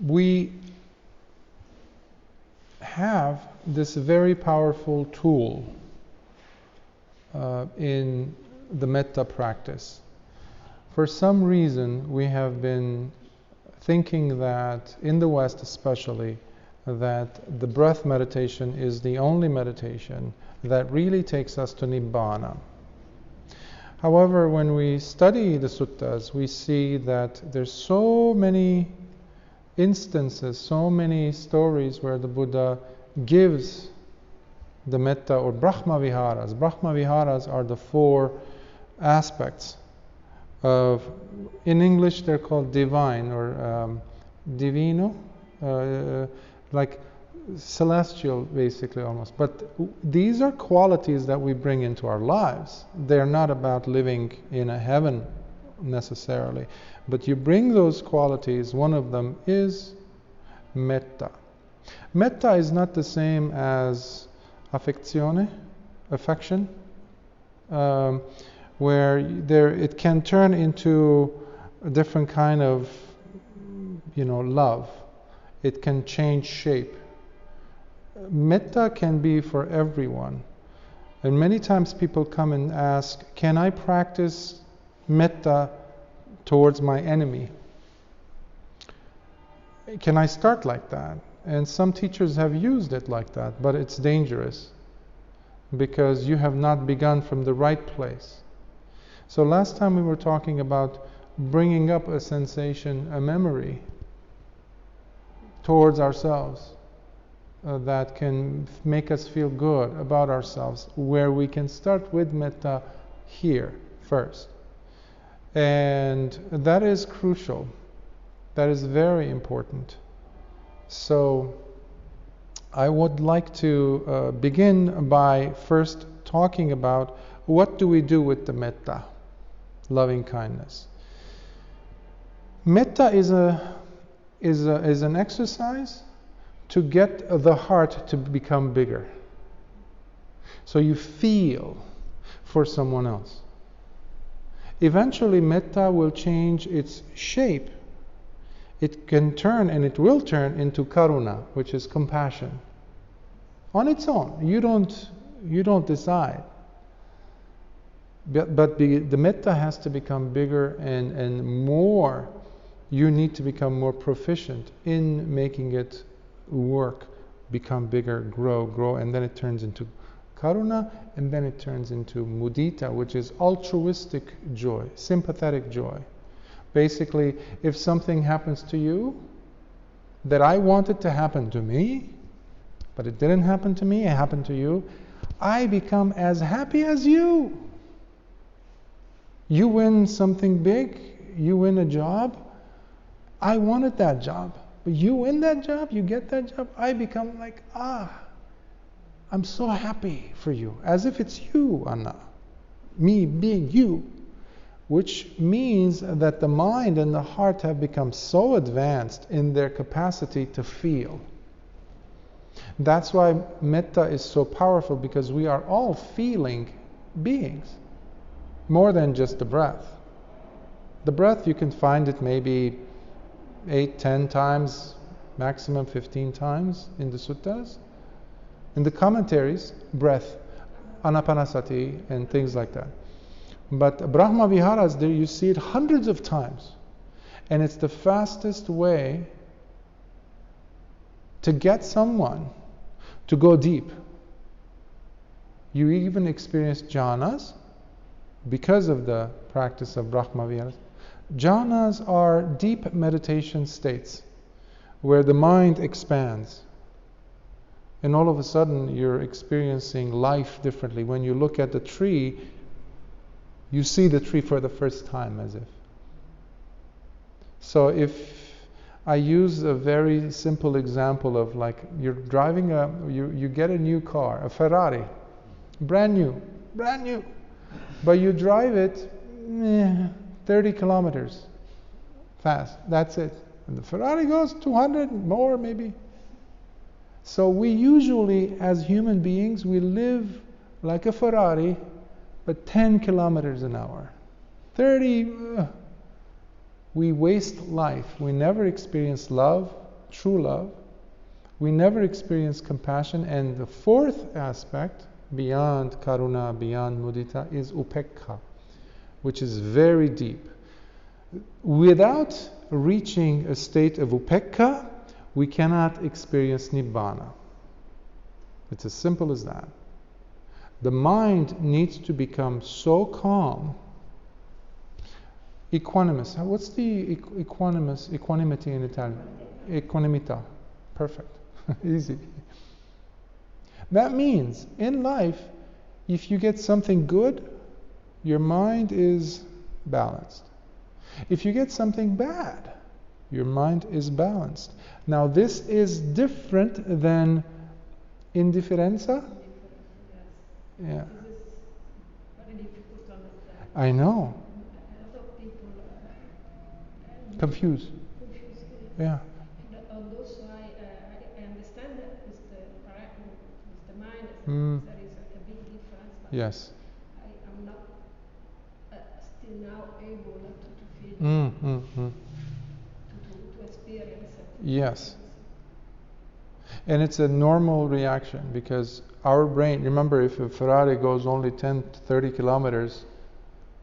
we have this very powerful tool in the metta practice. For some reason, we have been thinking that, in the West especially, that the breath meditation is the only meditation that really takes us to Nibbāna. However, when we study the suttas, we see that there's so many instances, so many stories where the Buddha gives the metta or Brahmavihāras. Brahmavihāras are the 4 aspects of, in English they're called divine or divino, like celestial basically almost. But these are qualities that we bring into our lives. They're not about living in a heaven necessarily. But you bring those qualities, one of them is metta. Metta is not the same as affezione, affection, where it can turn into a different kind of, love. It can change shape. Metta can be for everyone. And many times people come and ask, can I practice metta towards my enemy? Can I start like that? And some teachers have used it like that, but it's dangerous because you have not begun from the right place. So last time we were talking about bringing up a sensation, a memory towards ourselves that can make us feel good about ourselves, where we can start with metta here first. And that is crucial. That is very important. So I would like to begin by first talking about what do we do with the metta, loving kindness. Metta is an exercise to get the heart to become bigger. So you feel for someone else. Eventually metta will change its shape. It can turn, and it will turn, into Karunā, which is compassion. On its own. You don't decide. But the metta has to become bigger and more. You need to become more proficient in making it work, become bigger, grow, and then it turns into Karunā, and then it turns into Muditā, which is altruistic joy, sympathetic joy. Basically, if something happens to you that I wanted to happen to me, but it didn't happen to me, it happened to you, I become as happy as you. You win something big, you win a job, I wanted that job. But you win that job, you get that job, I become like, I'm so happy for you, as if it's you, Anna, me being you, which means that the mind and the heart have become so advanced in their capacity to feel. That's why metta is so powerful, because we are all feeling beings, more than just the breath. The breath, you can find it maybe 8, 10 times, maximum 15 times in the suttas. In the commentaries, breath, anapanasati, and things like that. But Brahmavihāras, there you see it hundreds of times. And it's the fastest way to get someone to go deep. You even experience Jhānas because of the practice of Brahmavihāras. Jhānas are deep meditation states where the mind expands. And all of a sudden you're experiencing life differently. When you look at the tree, you see the tree for the first time, as if. So if I use a very simple example of, like, you're driving you get a new car, a Ferrari, brand new, but you drive it 30 kilometers fast, that's it. And the Ferrari goes 200 more maybe. So we usually, as human beings, we live like a Ferrari, but 10 kilometers an hour. 30, we waste life. We never experience love. true love. We never experience compassion. And the fourth aspect, beyond Karunā, beyond Muditā, is Upekkhā, which is very deep. Without reaching a state of Upekkhā, we cannot experience Nibbāna. It's as simple as that. The mind needs to become so calm, equanimous. What's the equanimity in Italian? Equanimità. Perfect. Easy. That means in life, if you get something good, your mind is balanced. If you get something bad, your mind is balanced. Now this is different than indifferenza. Yeah. Very difficult to understand. I know. A lot of people Confused. Yeah. And also I understand that with the mind, there is a big difference. But Yes. I am not still now able to feel, to experience it. Yes. And it's a normal reaction because our brain, remember, if a Ferrari goes only 10 to 30 kilometers,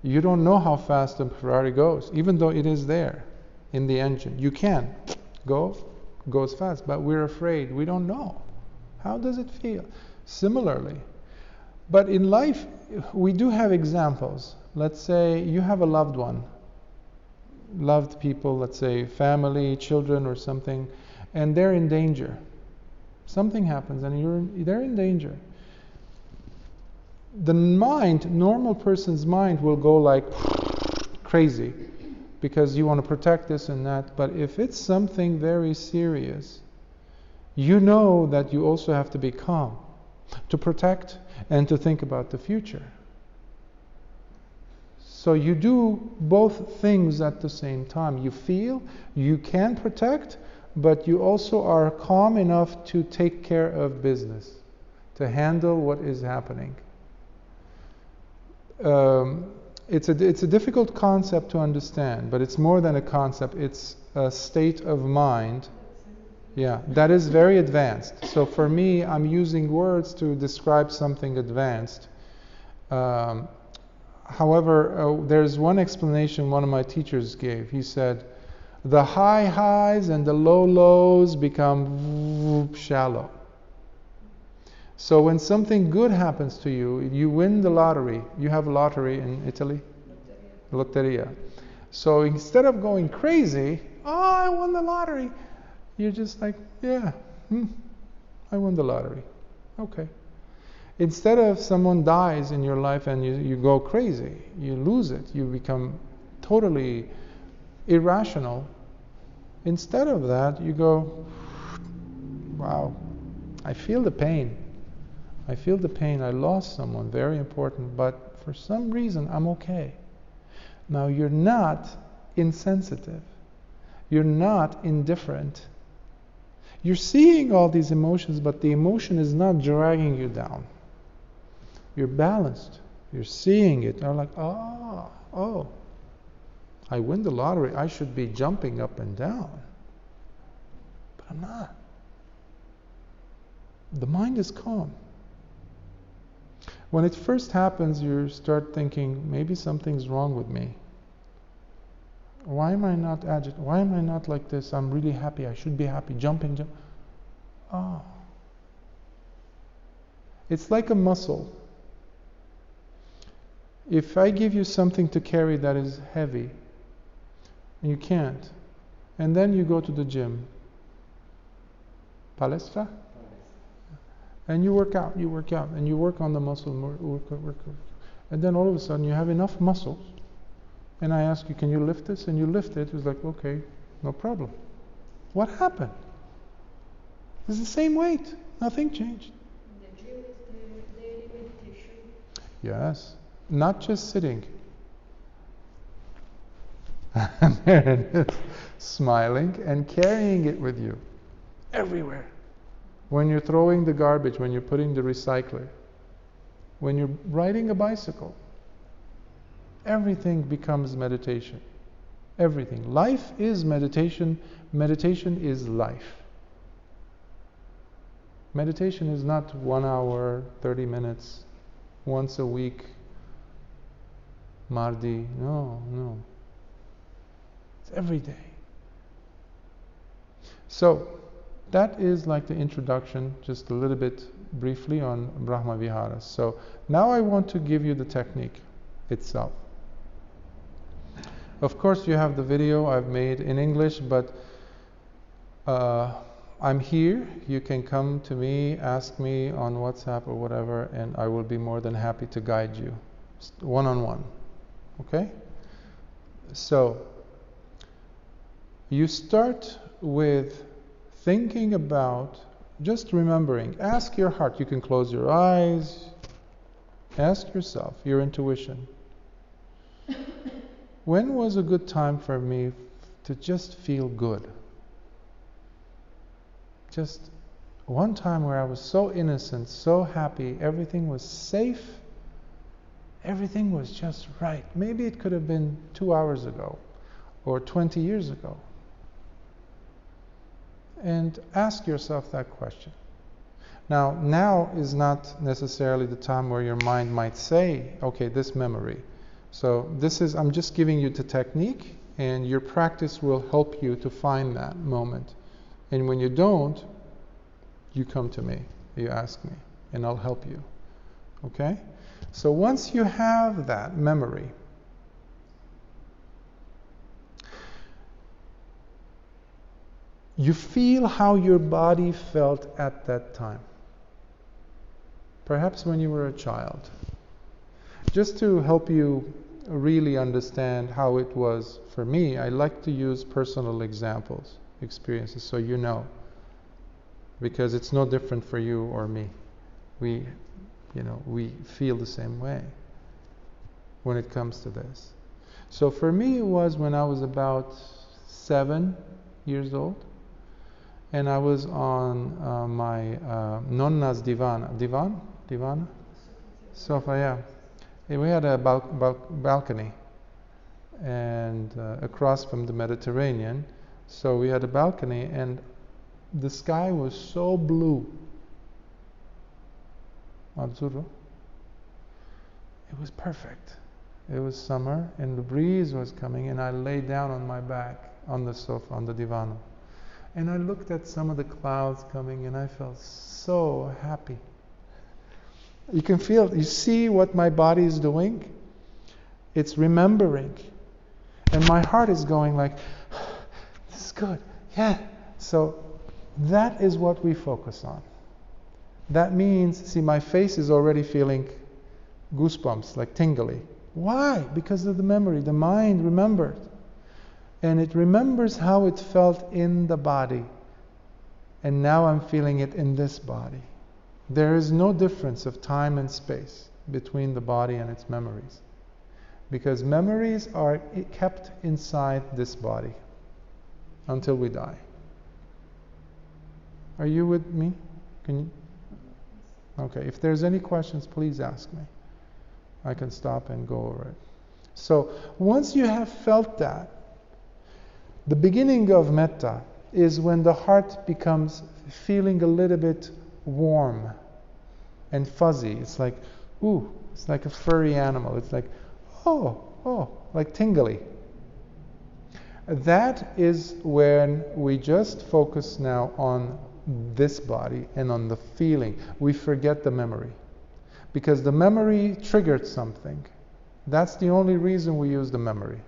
you don't know how fast the Ferrari goes, even though it is there in the engine. You can goes fast, but we're afraid. We don't know. How does it feel? Similarly. But in life, we do have examples. Let's say you have a loved one, loved people, let's say family, children or something, and they're in danger. Something happens and they're in danger. The mind, normal person's mind will go like crazy because you want to protect this and that. But if it's something very serious, you know that you also have to be calm to protect and to think about the future. So you do both things at the same time. You feel you can protect, but you also are calm enough to take care of business, to handle what is happening. It's a difficult concept to understand, but it's more than a concept. It's a state of mind. Yeah, that is very advanced. So for me, I'm using words to describe something advanced. However, there's one explanation one of my teachers gave. He said, the high highs and the low lows become shallow. So when something good happens to you, you win the lottery. You have a lottery in Italy? Lotteria. So instead of going crazy, I won the lottery, you're just like, yeah, I won the lottery. Okay. Instead of someone dies in your life and you go crazy, you lose it, you become totally irrational. Instead of that, you go, wow, I feel the pain. I feel the pain. I lost someone very important, but for some reason I'm okay. Now you're not insensitive. You're not indifferent. You're seeing all these emotions, but the emotion is not dragging you down. You're balanced. You're seeing it. You're like, oh, I win the lottery. I should be jumping up and down. But I'm not. The mind is calm. When it first happens, you start thinking, maybe something's wrong with me. Why am I not agitated? Why am I not like this? I'm really happy. I should be happy. Jumping. Oh. It's like a muscle. If I give you something to carry that is heavy, and you can't, and then you go to the gym, palestra, and you work out, and you work on the muscle, work. And then all of a sudden you have enough muscles, and I ask you, can you lift this? And you lift it. It's like, okay, no problem. What happened? It's the same weight. Nothing changed. The gym is the daily meditation. Yes. Not just sitting. There it is. Smiling and carrying it with you. Everywhere. When you're throwing the garbage, when you're putting the recycler, when you're riding a bicycle, everything becomes meditation. Everything. Life is meditation. Meditation is life. Meditation is not 1 hour, 30 minutes, once a week, mardi. No. It's every day. So, that is like the introduction, just a little bit briefly on Brahmavihāras. So, now I want to give you the technique itself. Of course, you have the video I've made in English, but I'm here. You can come to me, ask me on WhatsApp or whatever, and I will be more than happy to guide you one-on-one. Okay? So, you start with thinking about, just remembering, ask your heart. You can close your eyes, ask yourself, your intuition. When was a good time for me to just feel good? Just one time where I was so innocent, so happy, everything was safe, everything was just right. Maybe it could have been 2 hours ago or 20 years ago. And ask yourself that question. Now is not necessarily the time where your mind might say, okay, this memory. So I'm just giving you the technique, and your practice will help you to find that moment. And when you don't, you come to me, you ask me, and I'll help you. Okay? So once you have that memory, you feel how your body felt at that time. Perhaps when you were a child. Just to help you really understand how it was for me, I like to use personal examples, experiences, so you know. Because it's no different for you or me. We feel the same way when it comes to this. So for me it was when I was about 7 years old, and I was on my nonna's divan, sofa, yeah. And we had a balcony, and across from the Mediterranean, so we had a balcony, and the sky was so blue, azzurro. It was perfect. It was summer, and the breeze was coming, and I lay down on my back on the sofa, on the divan. And I looked at some of the clouds coming, and I felt so happy. You can feel, you see what my body is doing? It's remembering. And my heart is going like, this is good, yeah. So that is what we focus on. That means, see, my face is already feeling goosebumps, like tingly. Why? Because of the memory. The mind remembered. And it remembers how it felt in the body. And now I'm feeling it in this body. There is no difference of time and space between the body and its memories. Because memories are kept inside this body until we die. Are you with me? Can you? Okay, if there's any questions, please ask me. I can stop and go over it. So, once you have felt that, the beginning of Mettā is when the heart becomes feeling a little bit warm and fuzzy. It's like, ooh, it's like a furry animal. It's like, oh, like tingly. That is when we just focus now on this body and on the feeling. We forget the memory. Because the memory triggered something. That's the only reason we use the memory.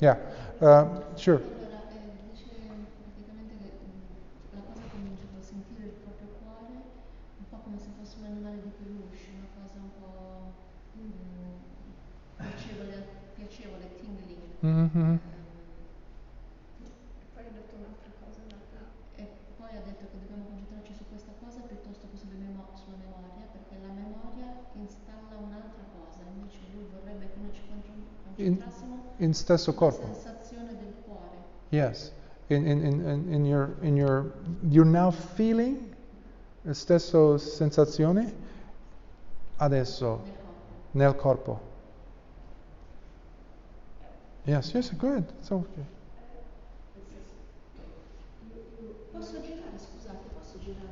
Yeah, sure. Mm-hmm. Poi ho detto un'altra cosa in realtà. E poi ha detto che dobbiamo concentrarci su questa cosa piuttosto che sulla memoria, perché la memoria installa un'altra cosa, invece lui vorrebbe che noi ci concentrassimo in stesso corpo. sulla sensazione del cuore. Yes, in your you're now feeling stesso sensazione adesso nel corpo. Yes, yes, go ahead. It's okay. Posso girare, scusate, posso girare?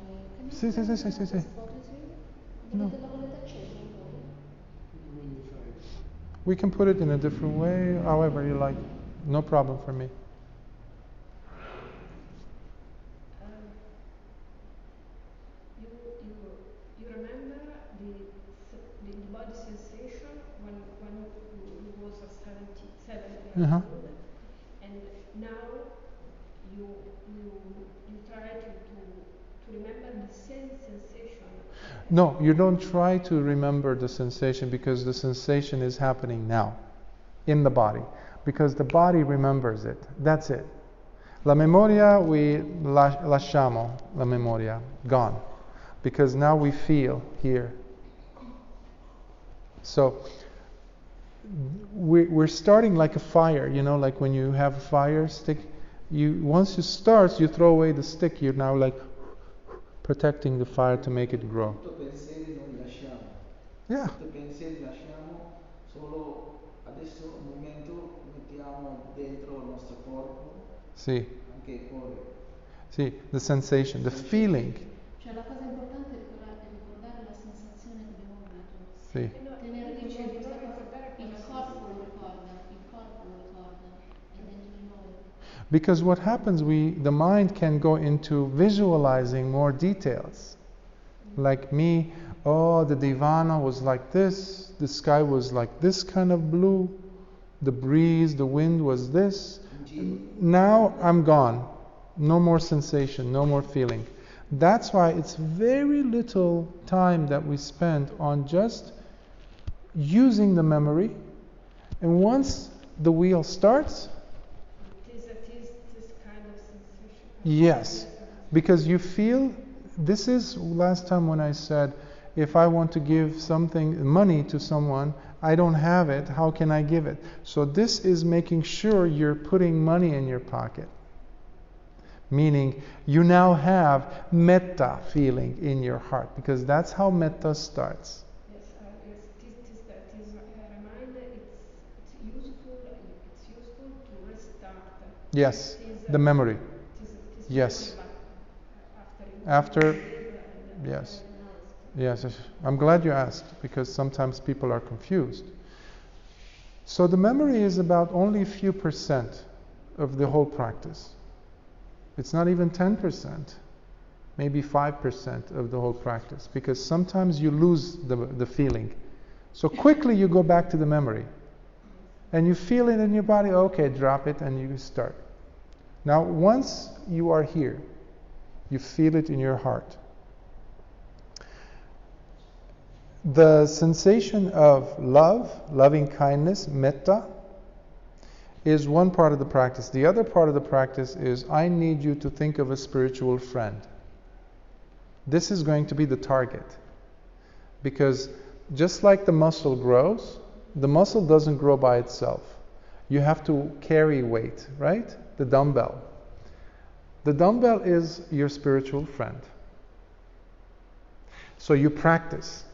Sì, sì, sì, sì, sì, sì. No. La volete accesa voi? We can put it in a different way, however you like. No problem for me. You remember the body sensation when you was a 7 years Uh-huh. old, and now you try to remember the same sensation. No, you don't try to remember the sensation because the sensation is happening now in the body because the body remembers it. That's it. La memoria, we lasciamo la memoria, gone, because now we feel here. So we're starting like a fire, like when you have a fire stick, once you start, you throw away the stick, you're now like protecting the fire to make it grow. Pensieri noi lasciamo. Yeah. Pensieri lasciamo, solo adesso un momento mettiamo dentro il nostro corpo, Sì. anche il cuore. Sì, the sensation, the feeling. Cioè la cosa importante è ricordare la sensazione che abbiamo avuto. Sì. Tenere conto di questa cosa. Il corpo lo ricorda è dentro di noi. Because what happens, the mind can go into visualizing more details. Like me, the Nibbāna was like this, the sky was like this kind of blue, the breeze, the wind was this. Now I'm gone. No more sensation, no more feeling. That's why it's very little time that we spend on just using the memory. And once the wheel starts, It is this kind of sensation. yes, because you feel, this is last time when I said, if I want to give money to someone, I don't have it, how can I give it? So this is making sure you're putting money in your pocket. Meaning, you now have Mettā feeling in your heart, because that's how Mettā starts. Yes, that is a reminder. It's useful to restart. Yes, the memory. Yes. After, yes. Yes, I'm glad you asked, because sometimes people are confused. So the memory is about only a few percent of the whole practice. It's not even 10%, maybe 5% of the whole practice, because sometimes you lose the feeling. So quickly you go back to the memory. And you feel it in your body, okay, drop it, and you start. Now, once you are here, you feel it in your heart. The sensation of love, loving kindness, Mettā, is one part of the practice. The other part of the practice is, I need you to think of a spiritual friend. This is going to be the target. Because just like the muscle grows, the muscle doesn't grow by itself. You have to carry weight, right? The dumbbell. The dumbbell is your spiritual friend. So you practice.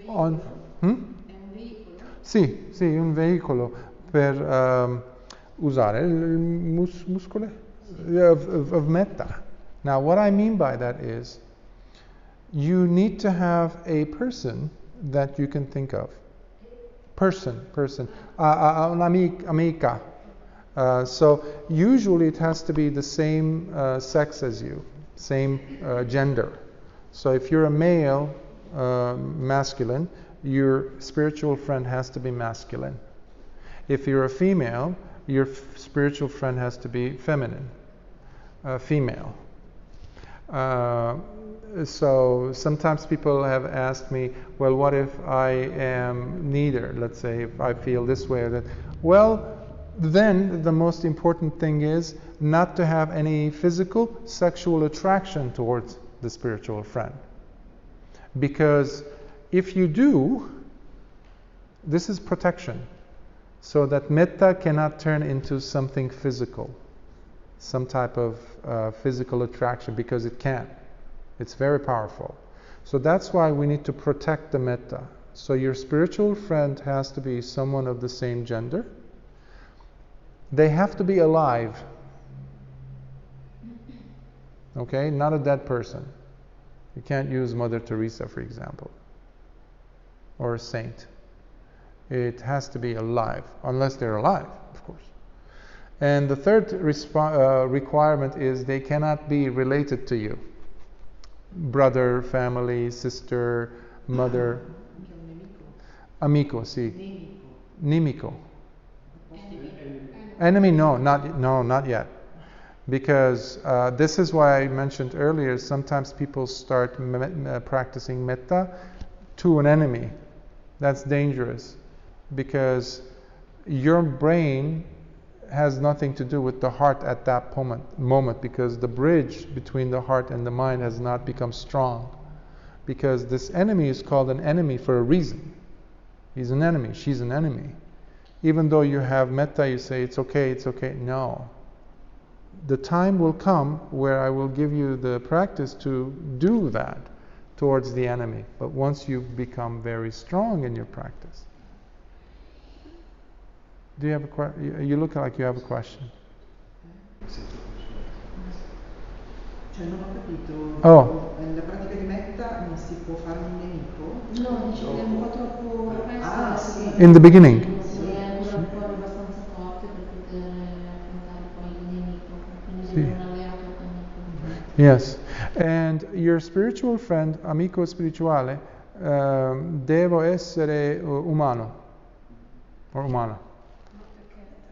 On, È un veicolo. Sì, un veicolo per usare il muscolo of Mettā. Now, what I mean by that is, you need to have a person that you can think of. Person. Un'amica. So usually it has to be the same sex as you, same gender. So if you're a male, masculine, your spiritual friend has to be masculine. If you're a female, your spiritual friend has to be feminine, female. So sometimes people have asked me, well, what if I am neither? Let's say if I feel this way or that. Well, then the most important thing is not to have any physical, sexual attraction towards the spiritual friend. Because if you do, this is protection. So that Mettā cannot turn into something physical, some type of physical attraction, because it can. It's very powerful. So that's why we need to protect the Mettā. So your spiritual friend has to be someone of the same gender, They have to be alive. Okay? Not a dead person. You can't use Mother Teresa, for example, or a saint. It has to be alive, unless they're alive, of course. And the third requirement is they cannot be related to you. Brother, family, sister, mother. Amico, sì. Nimico. Enemy, no, not yet. Because this is why I mentioned earlier, sometimes people start practicing Mettā to an enemy. That's dangerous, because your brain has nothing to do with the heart at that moment, because the bridge between the heart and the mind has not become strong. Because this enemy is called an enemy for a reason. He's an enemy, she's an enemy. Even though you have Mettā, you say, it's okay. No. The time will come where I will give you the practice to do that towards the enemy. But once you become very strong in your practice. Do you have a question? You look like you have a question. Cioè non ho capito. Oh. Nella pratica di Mettā non si può fare un nemico? No, dice che è un po' troppo sì. In the beginning. Sì, è un cuore abbastanza forte per poter affrontare poi il nemico, quindi deve un alleato amico. Yes. And your spiritual friend, amico spirituale, deve essere umano. Or umana.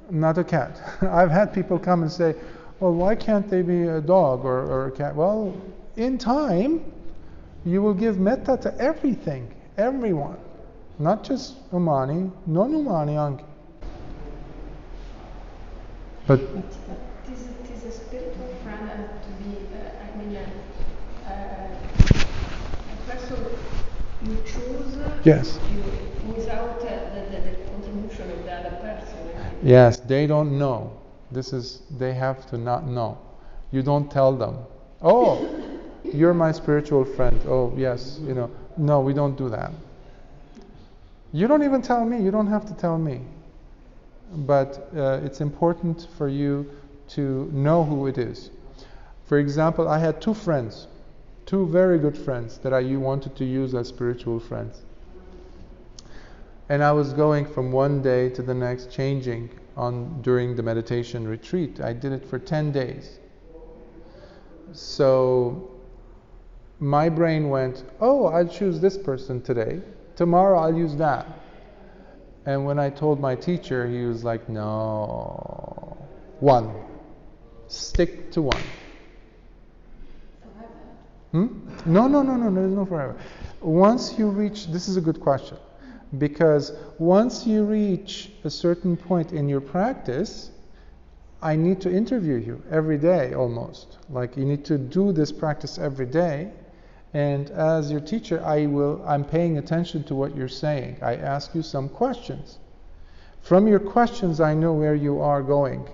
Not a cat. I've had people come and say, well, why can't they be a dog or a cat? Well, in time, you will give Mettā to everything, everyone. Not just umani, non-umani anche. But This a spiritual friend has to be, a person you choose. yes. Without the contribution of the other person. Yes, they don't know. They have to not know. You don't tell them, oh, you're my spiritual friend. Oh, yes, No, we don't do that. You don't even tell me. You don't have to tell me. But it's important for you to know who it is. For example, I had two friends, two very good friends that I wanted to use as spiritual friends. And I was going from one day to the next, changing during the meditation retreat. I did it for 10 days. So my brain went, oh, I'll choose this person today. Tomorrow I'll use that. And when I told my teacher, he was like, no, one. Stick to one. Forever? No, there's no forever. Once you reach, this is a good question. Because once you reach a certain point in your practice, I need to interview you every day almost. Like you need to do this practice every day. And as your teacher, I'm paying attention to what you're saying. I ask you some questions. From your questions, I know where you are going,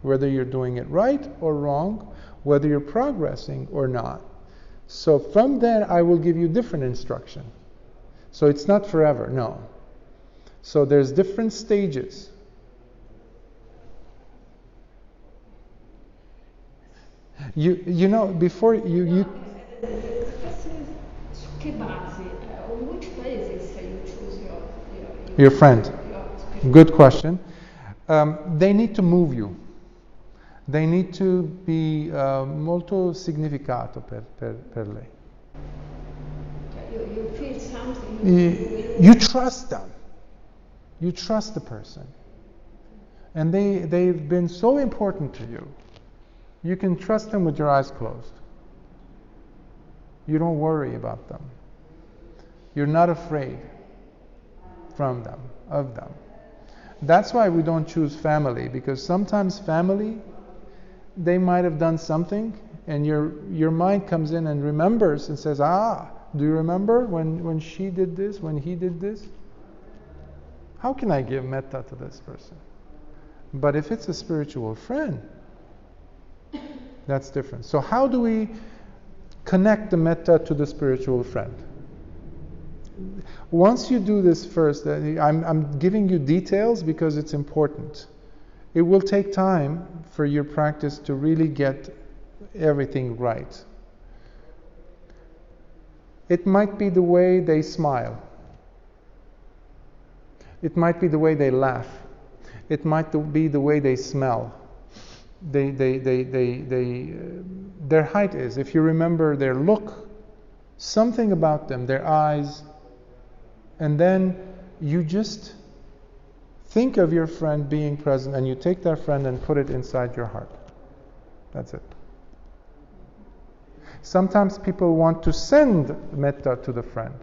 whether you're doing it right or wrong, whether you're progressing or not. So from there, I will give you different instruction. So it's not forever, no. So there's different stages. You know, before you The question is, su che basi, on which basis you choose your friend. Good question. They need to move you. They need to be molto significato per lei. You feel something. You trust them. You trust the person. And they've been so important to you. You can trust them with your eyes closed. You don't worry about them. You're not afraid from them, of them. That's why we don't choose family, because sometimes family, they might have done something, and your mind comes in and remembers and says, do you remember when she did this, when he did this? How can I give Mettā to this person? But if it's a spiritual friend, that's different. So how do we connect the Mettā to the spiritual friend? Once you do this first, I'm giving you details because it's important. It will take time for your practice to really get everything right. It might be the way they smile. It might be the way they laugh. It might be the way they smell. Their height is, if you remember their look, something about them, their eyes, and then you just think of your friend being present, and you take that friend and put it inside your heart. That's it. Sometimes people want to send metta to the friend.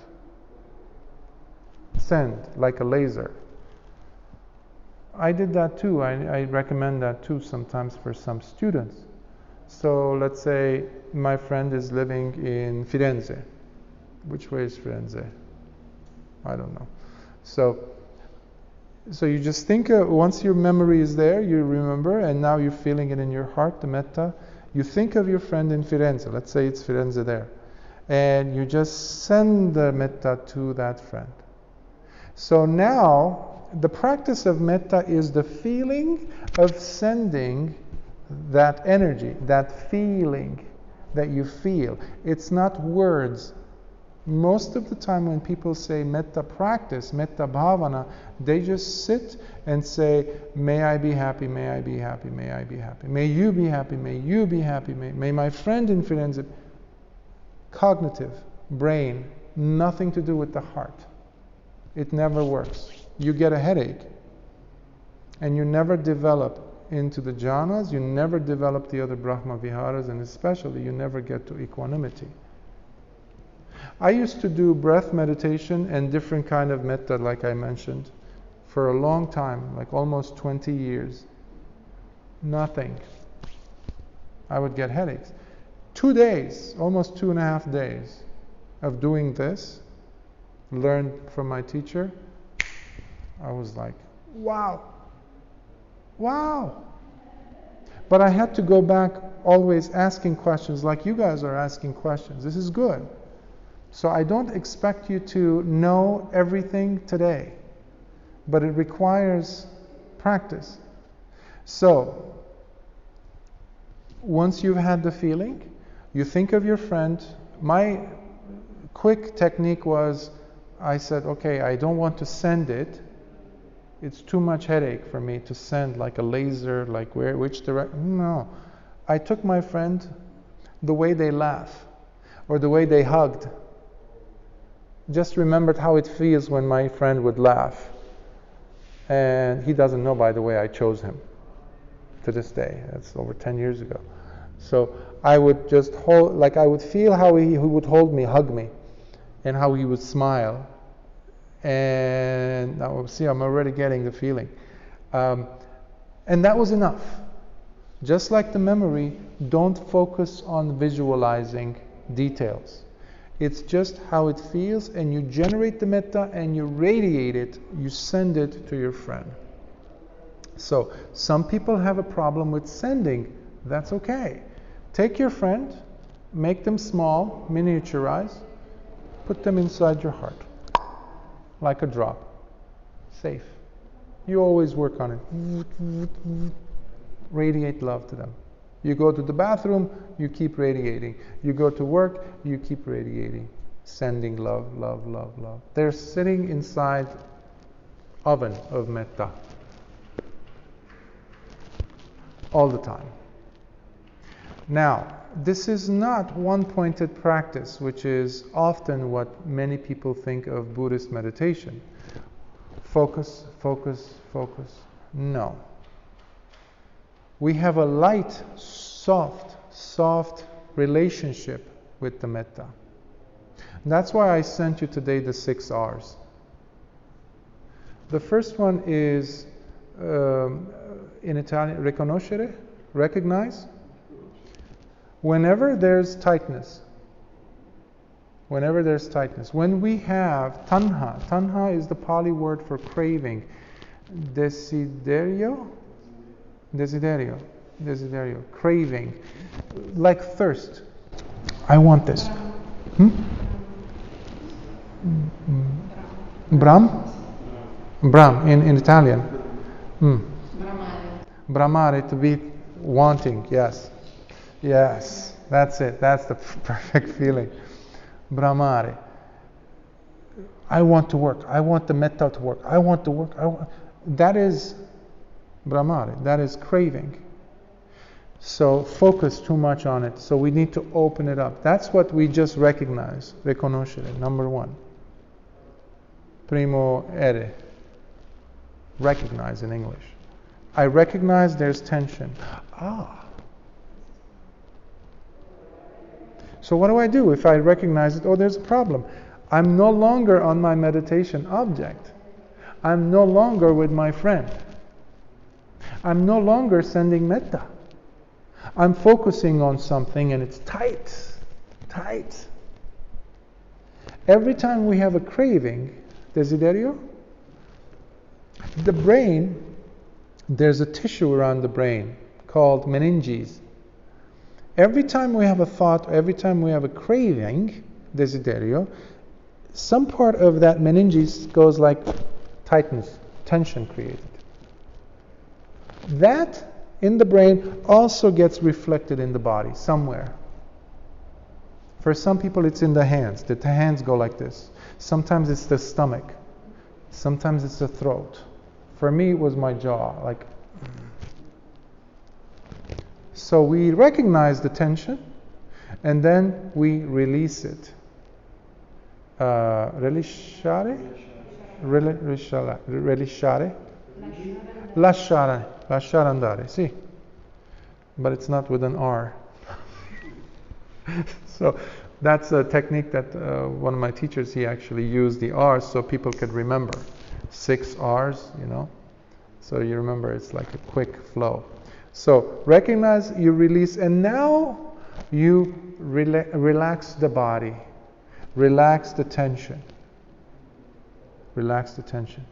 Send, like a laser. I did that too. I recommend that too sometimes for some students. So let's say my friend is living in Firenze. Which way is Firenze? I don't know. So you just think, once your memory is there, you remember, and now you're feeling it in your heart, the metta. You think of your friend in Firenze. Let's say it's Firenze there. And you just send the metta to that friend. So now, the practice of metta is the feeling of sending that energy, that feeling that you feel. It's not words. Most of the time when people say metta practice, metta bhāvana, they just sit and say, may I be happy, may I be happy, may I be happy. May you be happy, may you be happy, may my friend in Firenze. Cognitive, brain, nothing to do with the heart. It never works. You get a headache. And you never develop into the jhanas, you never develop the other Brahmavihāras, and especially you never get to equanimity. I used to do breath meditation and different kind of metta, like I mentioned, for a long time, like almost 20 years. Nothing. I would get headaches. 2 days, almost 2.5 days of doing this, learned from my teacher, I was like, wow. But I had to go back always asking questions like you guys are asking questions. This is good. So I don't expect you to know everything today, but it requires practice. So, once you've had the feeling, you think of your friend. My quick technique was, I said, okay, I don't want to send it. It's too much headache for me to send like a laser, like which direction. No. I took my friend, the way they laugh, or the way they hugged. Just remembered how it feels when my friend would laugh. And he doesn't know, by the way, I chose him to this day. That's over 10 years ago. So I would just hold, like I would feel how he would hold me, hug me, and how he would smile. And now see, I'm already getting the feeling. And that was enough. Just like the memory, don't focus on visualizing details. It's just how it feels, and you generate the metta and you radiate it, you send it to your friend. So, some people have a problem with sending. That's okay. Take your friend, make them small, miniaturize, put them inside your heart. Like a drop. Safe. You always work on it. Radiate love to them. You go to the bathroom, you keep radiating. You go to work, you keep radiating. Sending love, love, love, love. They're sitting inside oven of metta. All the time. Now, this is not one-pointed practice, which is often what many people think of Buddhist meditation. Focus, focus, focus. No. We have a light, soft relationship with the metta. That's why I sent you today the 6 R's. The first one is, in Italian, riconoscere, recognize. Whenever there's tightness, when we have tanha is the Pali word for craving, desiderio, craving, like thirst. I want this. Brahm in Italian. Brahmare, to be wanting, yes. Yes, that's it. That's the perfect feeling. Brahmare. I want to work. I want the Mettā to work. I want to work. That is Brahmare. That is craving. So focus too much on it. So we need to open it up. That's what we just recognize. Riconoscere, number one. Primo ere. Recognize in English. I recognize there's tension. So what do I do if I recognize it? Oh, there's a problem. I'm no longer on my meditation object. I'm no longer with my friend. I'm no longer sending metta. I'm focusing on something and it's tight. Every time we have a craving, desiderio, the brain, there's a tissue around the brain called meninges. Every time we have a thought, every time we have a craving, desiderio, some part of that meninges goes like tightness, tension created. That in the brain also gets reflected in the body somewhere. For some people it's in the hands. The hands go like this. Sometimes it's the stomach. Sometimes it's the throat. For me it was my jaw, like. So we recognize the tension and then we release it. Relisciare? Relisciare? Lasciare andare, sì. But it's not with an R. So that's a technique that one of my teachers, he actually used the R's so people could remember. 6 R's, So you remember it's like a quick flow. So recognize, you release, and now you relax the body. Relax the tension. Relax the tension.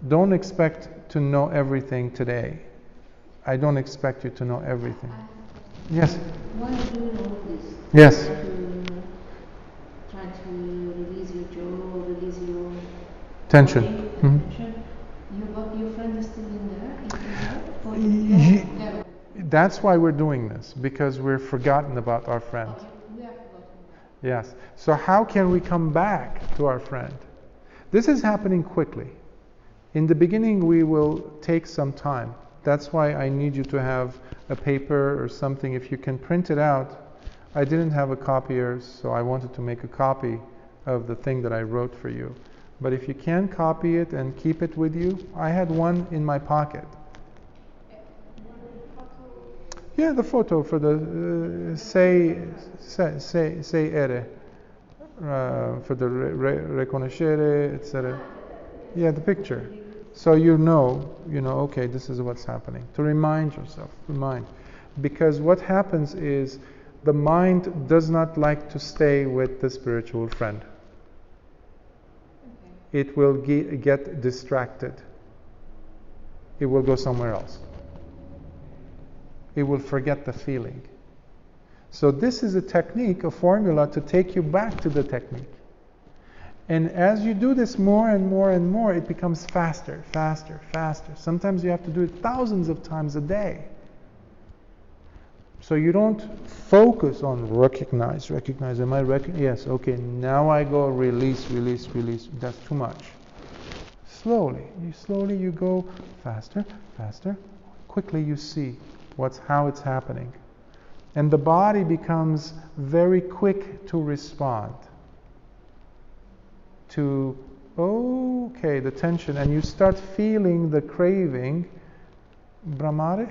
Don't expect to know everything today. I don't expect you to know everything. Yes? Why are you doing all this? Yes. Try to release your jaw, release your Tension. body, tension. Your friend is still in there? That's why we're doing this, because we're forgotten about our friend. We are forgotten. Yes. So how can we come back to our friend? This is happening quickly. In the beginning, we will take some time. That's why I need you to have a paper or something. If you can print it out. I didn't have a copier, so I wanted to make a copy of the thing that I wrote for you. But if you can copy it and keep it with you, I had one in my pocket. Yeah, the photo for the say ere, for the riconoscere, etc. Yeah, the picture. So you know, okay, this is what's happening. To remind yourself, because what happens is the mind does not like to stay with the spiritual friend. It will get distracted. It will go somewhere else. It will forget the feeling. So this is a technique, a formula to take you back to the technique. And as you do this more and more and more, it becomes faster. Sometimes you have to do it thousands of times a day. So you don't focus on recognize. Am I yes, okay, now I go release. That's too much. Slowly you go faster. Quickly you see how it's happening. And the body becomes very quick to respond to, okay, the tension, and you start feeling the craving, Brahma,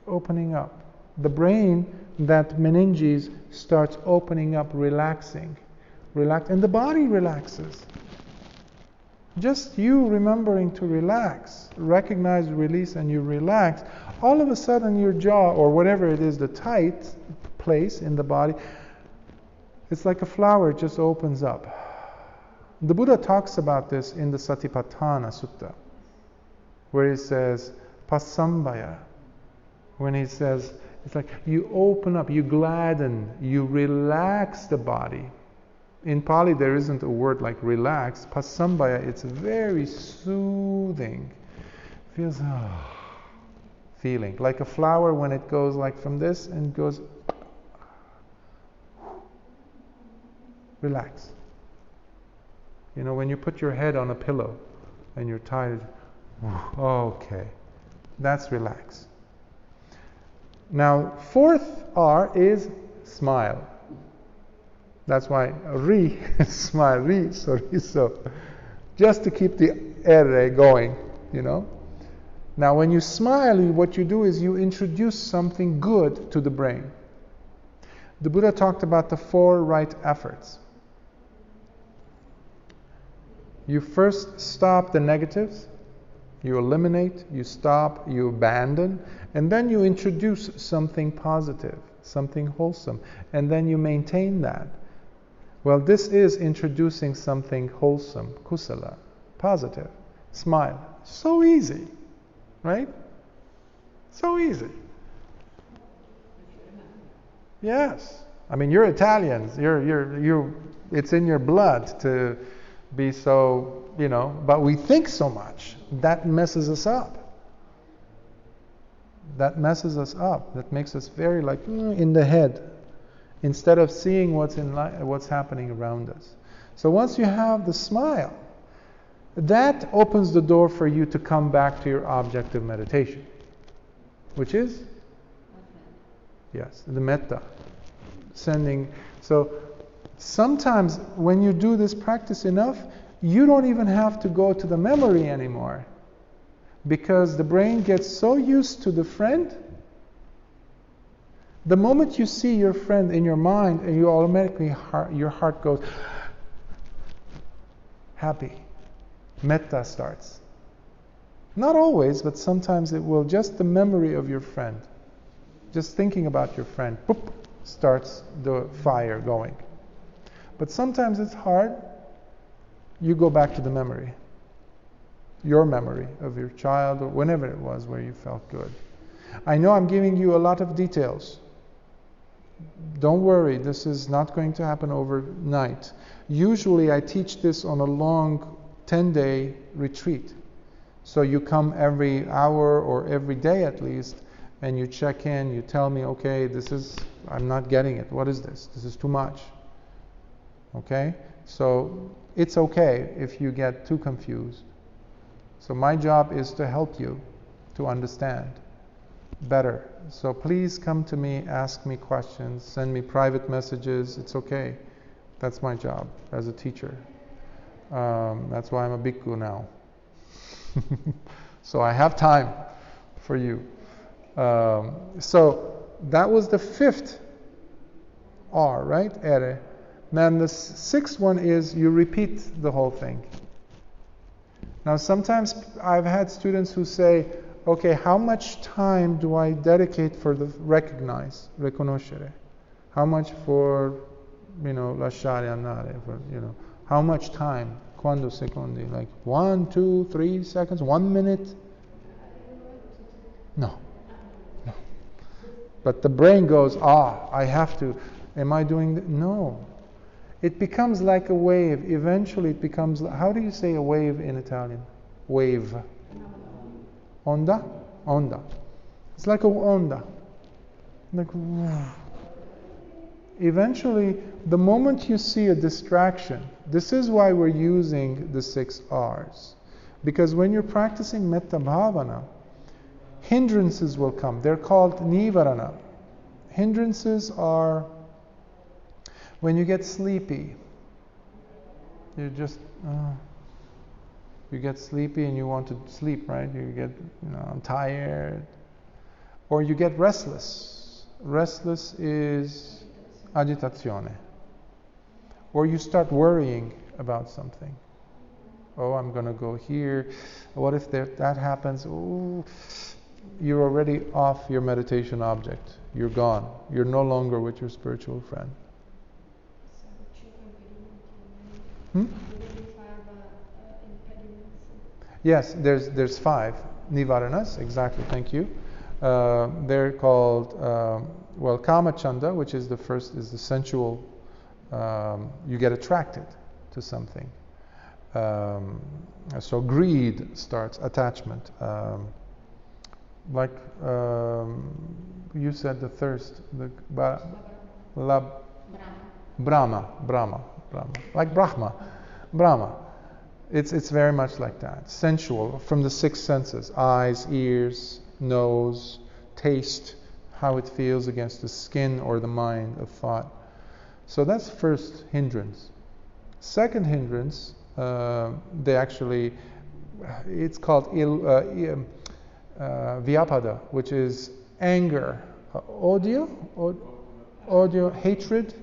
opening up. The brain, that meninges, starts opening up, relaxing, and the body relaxes. Just you remembering to relax, recognize, release, and you relax, all of a sudden your jaw, or whatever it is, the tight place in the body, it's like a flower, it just opens up. The Buddha talks about this in the Satipatthana Sutta, where he says, pasambaya. When he says, it's like you open up, you gladden, you relax the body. In Pali, there isn't a word like relax. Pasambaya, it's very soothing. feels feeling like a flower when it goes like from this and goes. Relax. You know, when you put your head on a pillow and you're tired, okay, that's relax. Now, fourth R is smile. That's why ri, smile, ri, so, just to keep the R going, you know. Now, when you smile, what you do is you introduce something good to the brain. The Buddha talked about the 4 right efforts. You first stop the negatives, you eliminate, you stop, you abandon, and then you introduce something positive, something wholesome, and then you maintain that. Well, this is introducing something wholesome, kusala, positive, smile. So easy, right? So easy. Yes. I mean, you're Italians. It's in your blood to be so, you know, but we think so much. That messes us up. That messes us up. That makes us very like in the head, instead of seeing what's happening around us. So once you have the smile, that opens the door for you to come back to your object of meditation, which is, yes, the Mettā. So sometimes when you do this practice enough, you don't even have to go to the memory anymore, because the brain gets so used to the friend. The moment you see your friend in your mind, and you automatically, your heart goes happy. Mettā starts. Not always, but sometimes it will. Just the memory of your friend, just thinking about your friend, boop, starts the fire going. But sometimes it's hard. You go back to the memory, your memory of your child or whenever it was where you felt good. I know I'm giving you a lot of details. Don't worry, this is not going to happen overnight. Usually I teach this on a long 10-day retreat. So you come every hour or every day at least, and you check in, you tell me, okay, I'm not getting it. What is this? This is too much. Okay? So it's okay if you get too confused. So my job is to help you to understand better. So please come to me, ask me questions, send me private messages. It's okay. That's my job as a teacher. That's why I'm a Bhikkhu now. So I have time for you. So that was the 5th R, right? Ere. Then the 6th one is you repeat the whole thing. Now sometimes I've had students who say, okay, how much time do I dedicate for the recognize, riconoscere? How much for, lasciare andare, how much time? Quando secondi? Like 1, 2, 3 seconds, 1 minute? No. But the brain goes, I have to, am I doing that? No. It becomes like a wave. Eventually it becomes, how do you say a wave in Italian? Wave. Onda? Onda. It's like a onda. Like, eventually, the moment you see a distraction, this is why we're using the 6 R's. Because when you're practicing Metta bhāvana, hindrances will come. They're called Nibbāna. Hindrances are when you get sleepy. You just, you get sleepy and you want to sleep, right? You get, I'm tired. Or you get restless. Restless is agitazione. Or you start worrying about something. Oh, I'm going to go here. What if that happens? Ooh, you're already off your meditation object. You're gone. You're no longer with your spiritual friend. Yes, there's 5 nivaranas, exactly, thank you. They're called, kamachanda, which is the first, is the sensual, you get attracted to something. So greed starts, attachment. You said the thirst, the Brahma. Like Brahma. It's very much like that. Sensual, from the six senses: eyes, ears, nose, taste, how it feels against the skin or the mind of thought. So that's first hindrance. Second hindrance, it's called vyapada, which is anger, audio, hatred,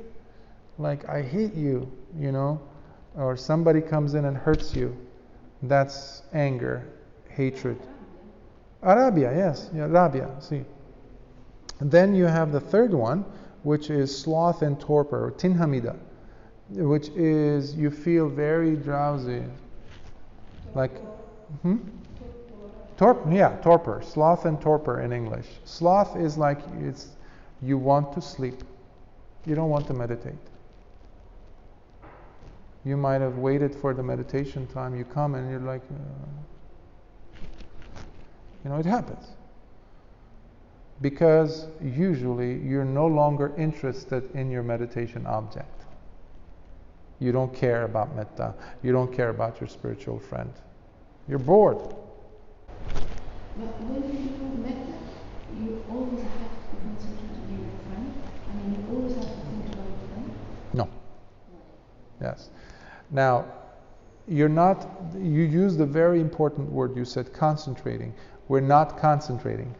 like I hate you, or somebody comes in and hurts you. That's anger, hatred. Arabia, yes, yeah, rabia, see. And then you have the third one, which is sloth and torpor, or tinhamida, which is you feel very drowsy, like torpor, sloth and torpor in English. Sloth is like you want to sleep, you don't want to meditate. You might have waited for the meditation time, you come and you're like, it happens. Because usually you're no longer interested in your meditation object. You don't care about metta. You don't care about your spiritual friend. You're bored. But when you do metta, you always have to concentrate on your friend? You always have to think about your friend? No. Yes. Now, you use the very important word, you said concentrating. We're not concentrating.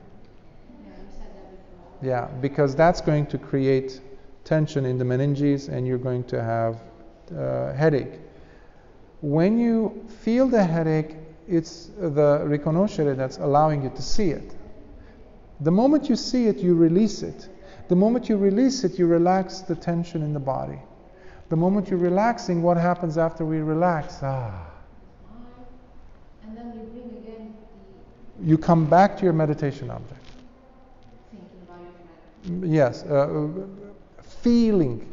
Yeah, because that's going to create tension in the meninges and you're going to have headache. When you feel the headache, it's the riconoscere that's allowing you to see it. The moment you see it, you release it. The moment you release it, you relax the tension in the body. The moment you're relaxing, what happens after we relax? And then you bring again you come back to your meditation object. Yes, feeling,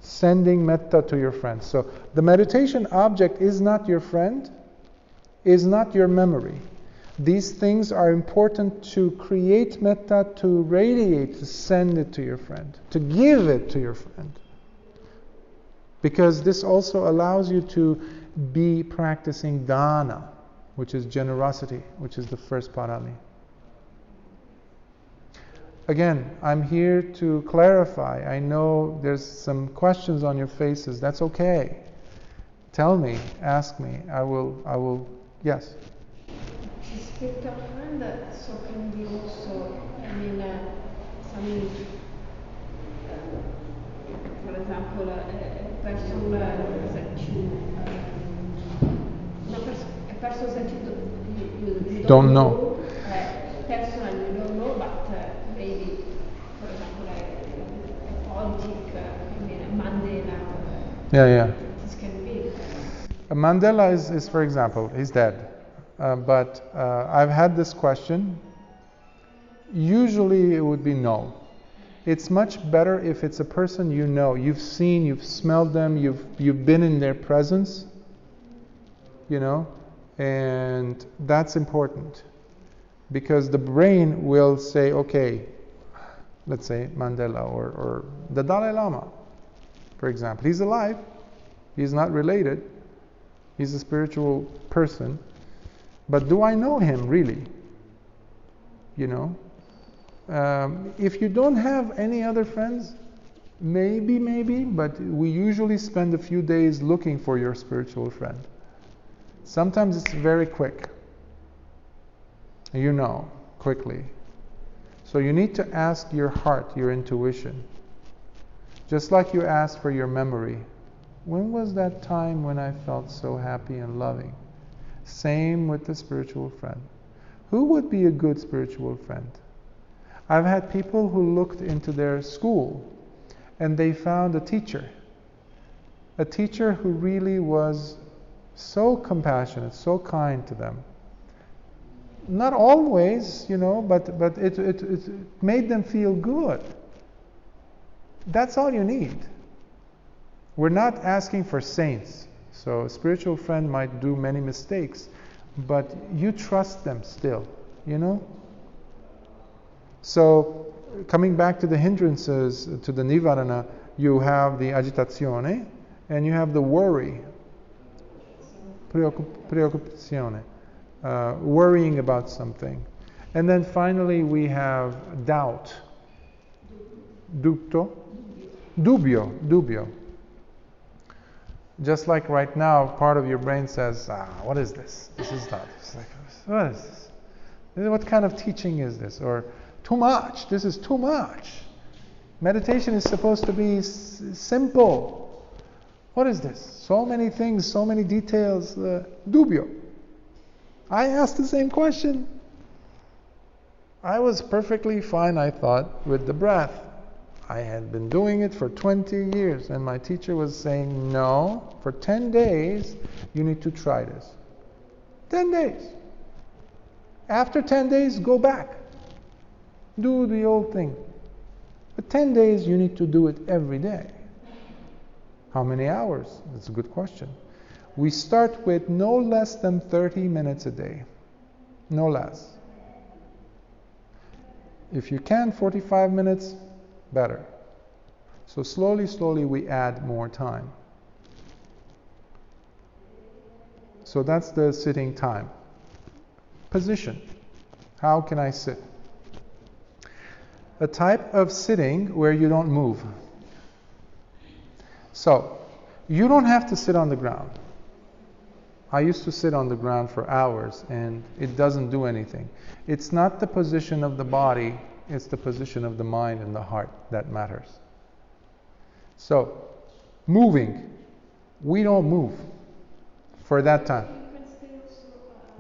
sending metta to your friend. So the meditation object is not your friend, is not your memory. These things are important to create metta, to radiate, to send it to your friend, to give it to your friend. Because this also allows you to be practicing dana, which is generosity, which is the first parami. Again, I'm here to clarify. I know there's some questions on your faces. That's okay. Tell me, ask me. I will, yes. Spiritual friend, so can be also, for example, a person that you don't know. Personally, you don't know, but maybe, for example, a politic, Mandela. Yeah. This can be. Mandela is, for example, he's dead. But I've had this question. Usually it would be no. It's much better if it's a person you know, you've seen, you've smelled them, you've been in their presence, and that's important. Because the brain will say, okay, let's say Mandela or the Dalai Lama, for example. He's alive. He's not related. He's a spiritual person. But do I know him really? If you don't have any other friends, maybe, but we usually spend a few days looking for your spiritual friend. Sometimes it's very quick. Quickly. So you need to ask your heart, your intuition. Just like you ask for your memory. When was that time when I felt so happy and loving? Same with the spiritual friend. Who would be a good spiritual friend? I've had people who looked into their school and they found a teacher who really was so compassionate, so kind to them. Not always, but it made them feel good. That's all you need. We're not asking for saints. So a spiritual friend might do many mistakes, but you trust them still, you know? So coming back to the hindrances, to the Nibbāna, you have the agitazione, and you have the worry, preoccupazione, worrying about something. And then finally we have doubt, dubbio. Just like right now, part of your brain says, what is this? This is not. It's like, what is this? What kind of teaching is this? Or too much. This is too much. Meditation is supposed to be simple. What is this? So many things, so many details. Dubbio. I asked the same question. I was perfectly fine, I thought, with the breath. I had been doing it for 20 years, and my teacher was saying, no, for 10 days, you need to try this. 10 days. After 10 days, go back. Do the old thing. But 10 days, you need to do it every day. How many hours? That's a good question. We start with no less than 30 minutes a day. No less. If you can, 45 minutes, better. So slowly we add more time. So that's the sitting time. Position. How can I sit? A type of sitting where you don't move. So, you don't have to sit on the ground. I used to sit on the ground for hours and it doesn't do anything. It's not the position of the body, it's the position of the mind and the heart that matters. So, moving. We don't move for that time.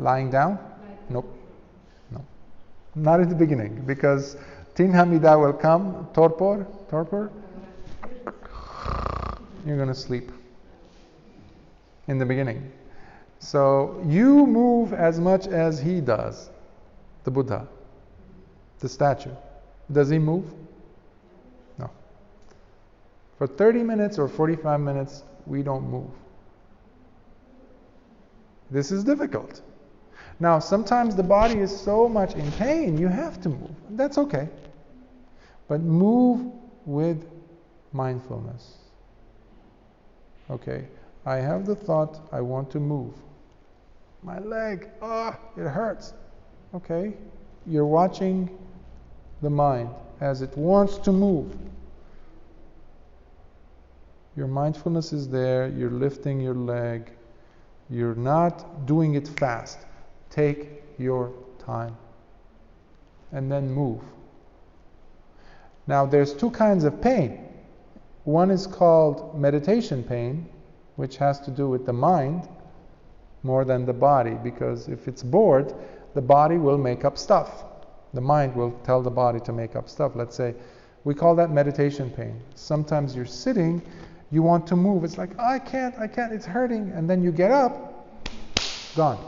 Lying down? Nope. No. Not at the beginning, because Tinhamida will come, torpor. You're going to sleep in the beginning. So you move as much as he does, the Buddha, the statue. Does he move? No. For 30 minutes or 45 minutes, we don't move. This is difficult. Now, sometimes the body is so much in pain, you have to move. That's okay. But move with mindfulness. Okay, I have the thought, I want to move. My leg, it hurts. Okay, you're watching the mind as it wants to move. Your mindfulness is there, you're lifting your leg. You're not doing it fast. Take your time. And then move. Now there's two kinds of pain. One is called meditation pain, which has to do with the mind more than the body, because if it's bored, the body will make up stuff. The mind will tell the body to make up stuff. Let's say, we call that meditation pain. Sometimes you're sitting, you want to move. It's like, I can't, it's hurting. And then you get up, gone.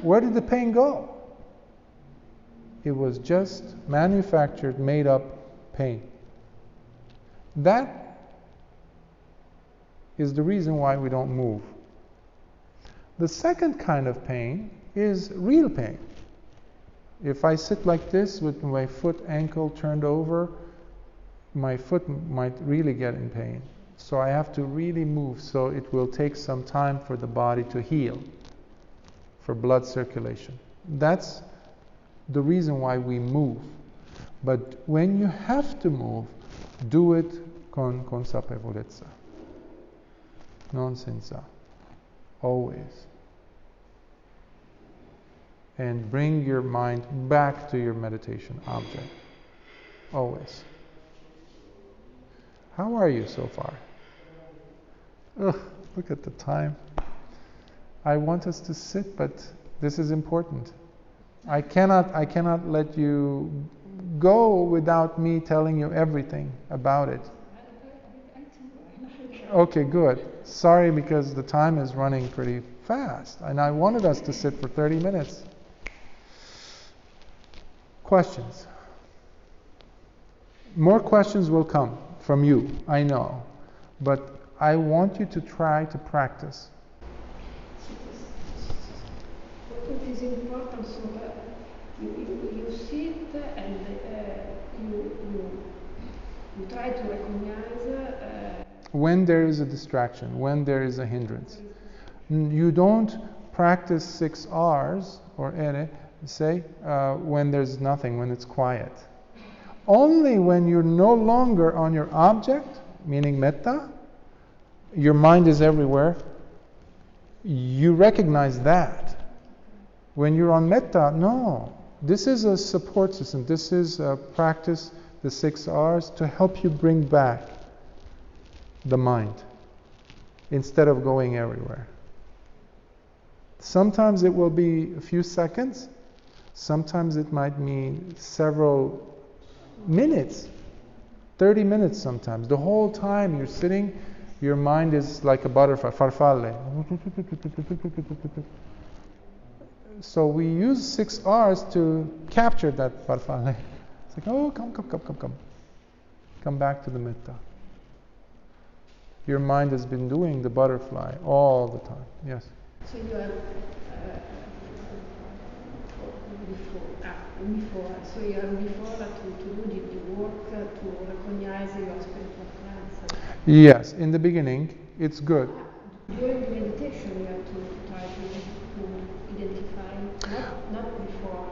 Where did the pain go? It was just manufactured, made up pain. That is the reason why we don't move. The second kind of pain is real pain. If I sit like this with my foot ankle turned over, my foot might really get in pain. So I have to really move. So it will take some time for the body to heal, for blood circulation. That's the reason why we move. But when you have to move, do it con consapevolezza, non senza, always. And bring your mind back to your meditation object, always. How are you so far? Look at the time. I want us to sit, but this is important. I cannot let you go without me telling you everything about it. Okay, good. Sorry, because the time is running pretty fast, and I wanted us to sit for 30 minutes. Questions? More questions will come from you, I know. But I want you to try to practice. It is important so that you sit and you try to recognize when there is a distraction, when there is a hindrance. You don't practice 6 R's or ere, say, when there's nothing, when it's quiet. Only when you're no longer on your object, meaning mettā, your mind is everywhere, you recognize that. When you're on mettā, no. This is a support system. This is a practice, the 6 R's, to help you bring back the mind instead of going everywhere. Sometimes it will be a few seconds. Sometimes it might mean several minutes, 30 minutes sometimes. The whole time you're sitting, your mind is like a butterfly, farfalle. So we use 6 R's to capture that farfalle. It's like, oh, come. Come back to the mettā. Your mind has been doing the butterfly all the time. Yes? So you are before. So you are before to do the work to recognize your spiritual friends. Yes, in the beginning, it's good. During the meditation, you have to try to identify, not before.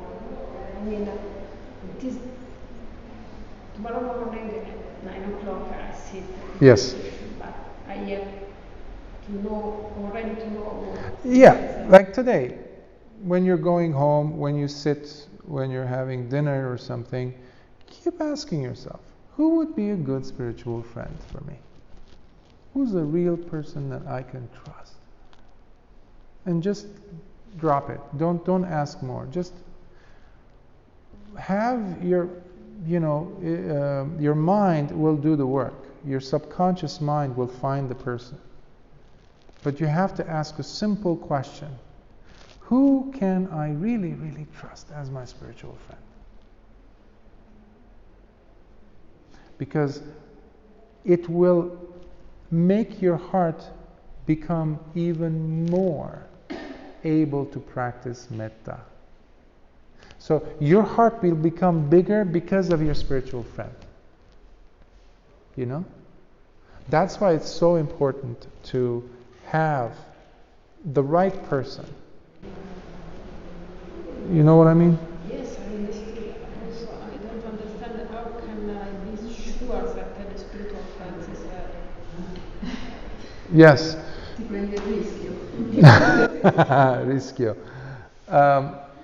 I mean, it is tomorrow morning at 9 o'clock I sit. Yes. But I have to know, already to know. Yeah, like today, when you're going home, when you sit, when you're having dinner or something, keep asking yourself, who would be a good spiritual friend for me? Who's a real person that I can trust? And just drop it. Don't ask more. Just have your mind will do the work. Your subconscious mind will find the person. But you have to ask a simple question. Who can I really, really trust as my spiritual friend? Because it will make your heart become even more able to practice mettā. So your heart will become bigger because of your spiritual friend. You know? That's why it's so important to have the right person. You know what I mean? Yes, I understand. Also, I don't understand how can I be sure that the spiritual friend is Yes. Ti prendi il rischio. Rischio.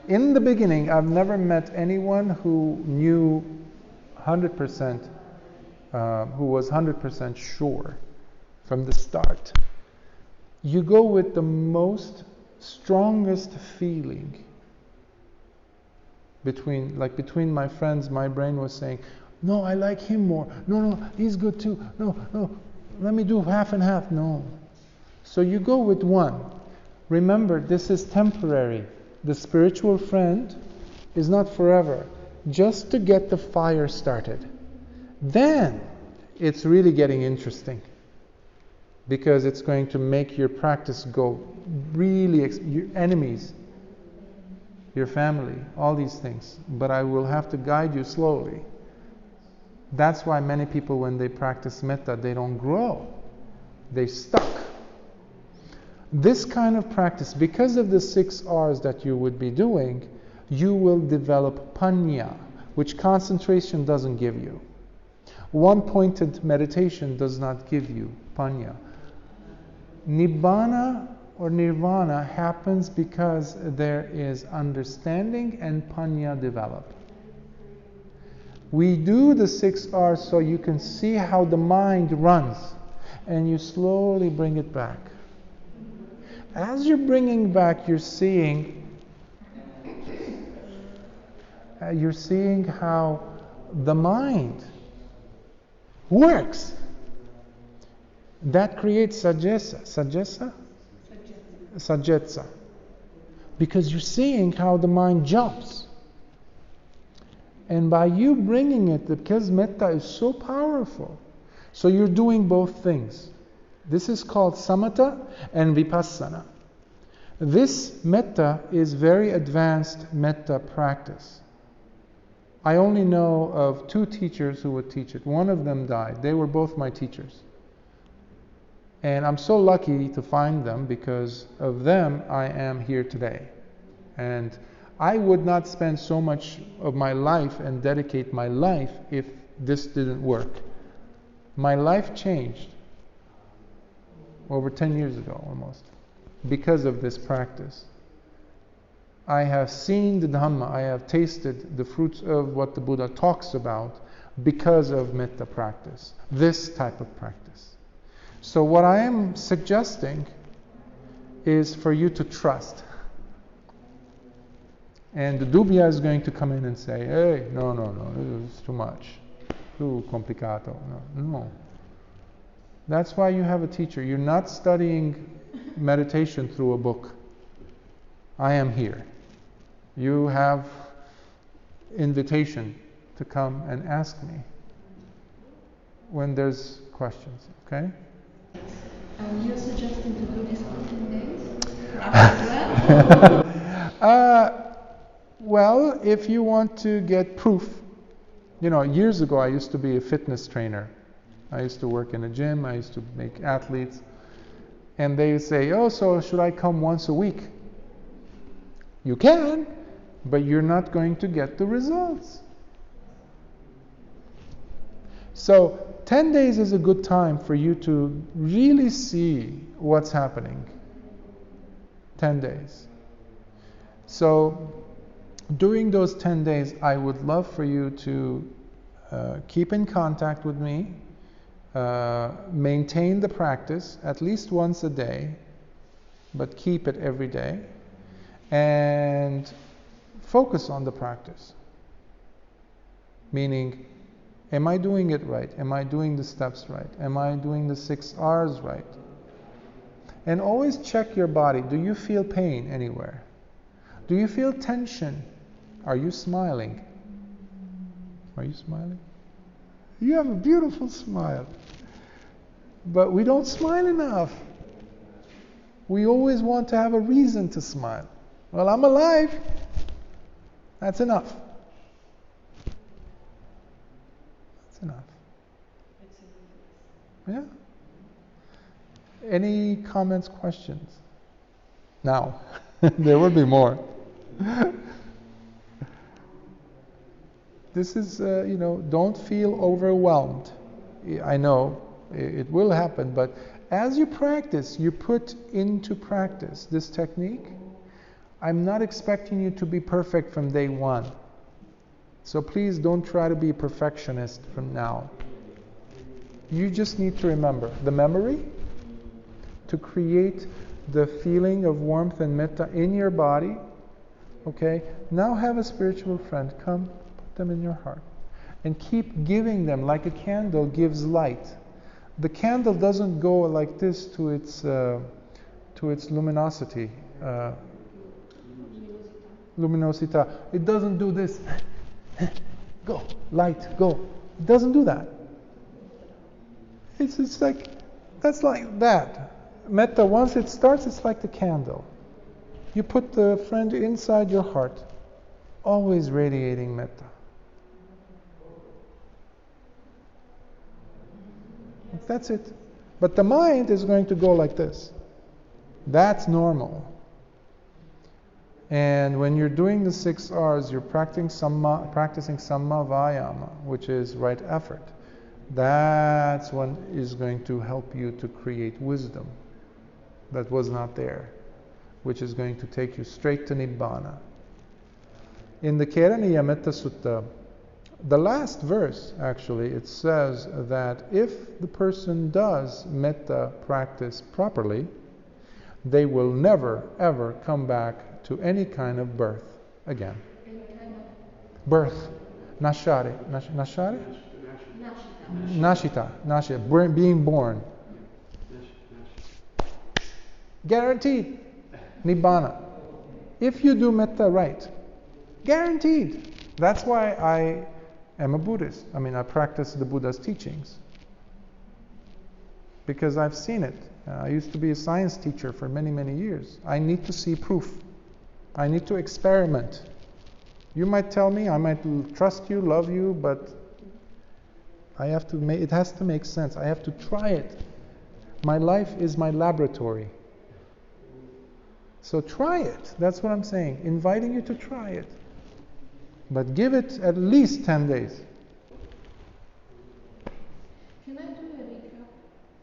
In the beginning, I've never met anyone who knew 100%, who was 100% sure from the start. You go with the most strongest feeling. Between my friends, my brain was saying, no, I like him more. No, he's good too. No, let me do half and half. No. So you go with one. Remember, this is temporary. The spiritual friend is not forever. Just to get the fire started. Then it's really getting interesting. Because it's going to make your practice go really, your enemies, your family, all these things. But I will have to guide you slowly. That's why many people, when they practice mettā, they don't grow. They stuck. This kind of practice, because of the 6 R's that you would be doing, you will develop paññā, which concentration doesn't give you. One-pointed meditation does not give you paññā. Nibbāna or nirvana happens because there is understanding and paññā develop. We do the 6 R's so you can see how the mind runs, and you slowly bring it back. As you're bringing back, you're seeing how the mind works. That creates saggezza. Because you're seeing how the mind jumps. And by you bringing it, because mettā is so powerful, so you're doing both things. This is called Samatha and Vipassana. This metta is very advanced metta practice. I only know of 2 teachers who would teach it. One of them died. They were both my teachers. And I'm so lucky to find them. Because of them, I am here today. And I would not spend so much of my life and dedicate my life if this didn't work. My life changed over 10 years ago almost because of this practice. I have seen the Dhamma, I have tasted the fruits of what the Buddha talks about because of metta practice, this type of practice. So what I am suggesting is for you to trust. And the Dubya is going to come in and say, hey, no, this is too much, too complicato. No. That's why you have a teacher. You're not studying meditation through a book. I am here. You have invitation to come and ask me when there's questions, okay? You're suggesting to do this for 10 days? As well? Well, if you want to get proof, years ago I used to be a fitness trainer. I used to work in a gym, I used to make athletes. And they say, so should I come once a week? You can, but you're not going to get the results. So 10 days is a good time for you to really see what's happening. 10 days. So during those 10 days, I would love for you to keep in contact with me, maintain the practice at least once a day, but keep it every day, and focus on the practice. Meaning, am I doing it right? Am I doing the steps right? Am I doing the 6 R's right? And always check your body. Do you feel pain anywhere? Do you feel tension? Are you smiling? Are you smiling? You have a beautiful smile. But we don't smile enough. We always want to have a reason to smile. Well, I'm alive. That's enough. That's enough. Yeah? Any comments, questions? Now, there will be more. This is, don't feel overwhelmed. I know it will happen, but as you practice, you put into practice this technique. I'm not expecting you to be perfect from day one. So please don't try to be a perfectionist from now. You just need to remember the memory to create the feeling of warmth and metta in your body. Okay? Now have a spiritual friend. Come, put them in your heart. And keep giving them like a candle gives light. The candle doesn't go like this to its luminosity. Luminosità. It doesn't do this. Go, light, go. It doesn't do that. It's like, that's like that. Metta, once it starts, it's like the candle. You put the friend inside your heart, always radiating metta. That's it. But the mind is going to go like this. That's normal. And when you're doing the 6 R's, you're practicing samma vayama, which is right effort. That's what is going to help you to create wisdom that was not there, which is going to take you straight to Nibbāna. In the Karunā Metta Sutta, the last verse, actually, it says that if the person does metta practice properly, they will never, ever come back to any kind of birth again. Birth. Nashare. Nashare? Nashita. Being born. Guaranteed. Nibbāna. If you do metta right. Guaranteed. That's why I am a Buddhist. I practice the Buddha's teachings. because I've seen it. I used to be a science teacher for many, many years. I need to see proof. I need to experiment. You might tell me, I might trust you, love you, but I have to it has to make sense. I have to try it. My life is my laboratory. So try it. That's what I'm saying. Inviting you to try it. But give it at least 10 days. Can I do a recap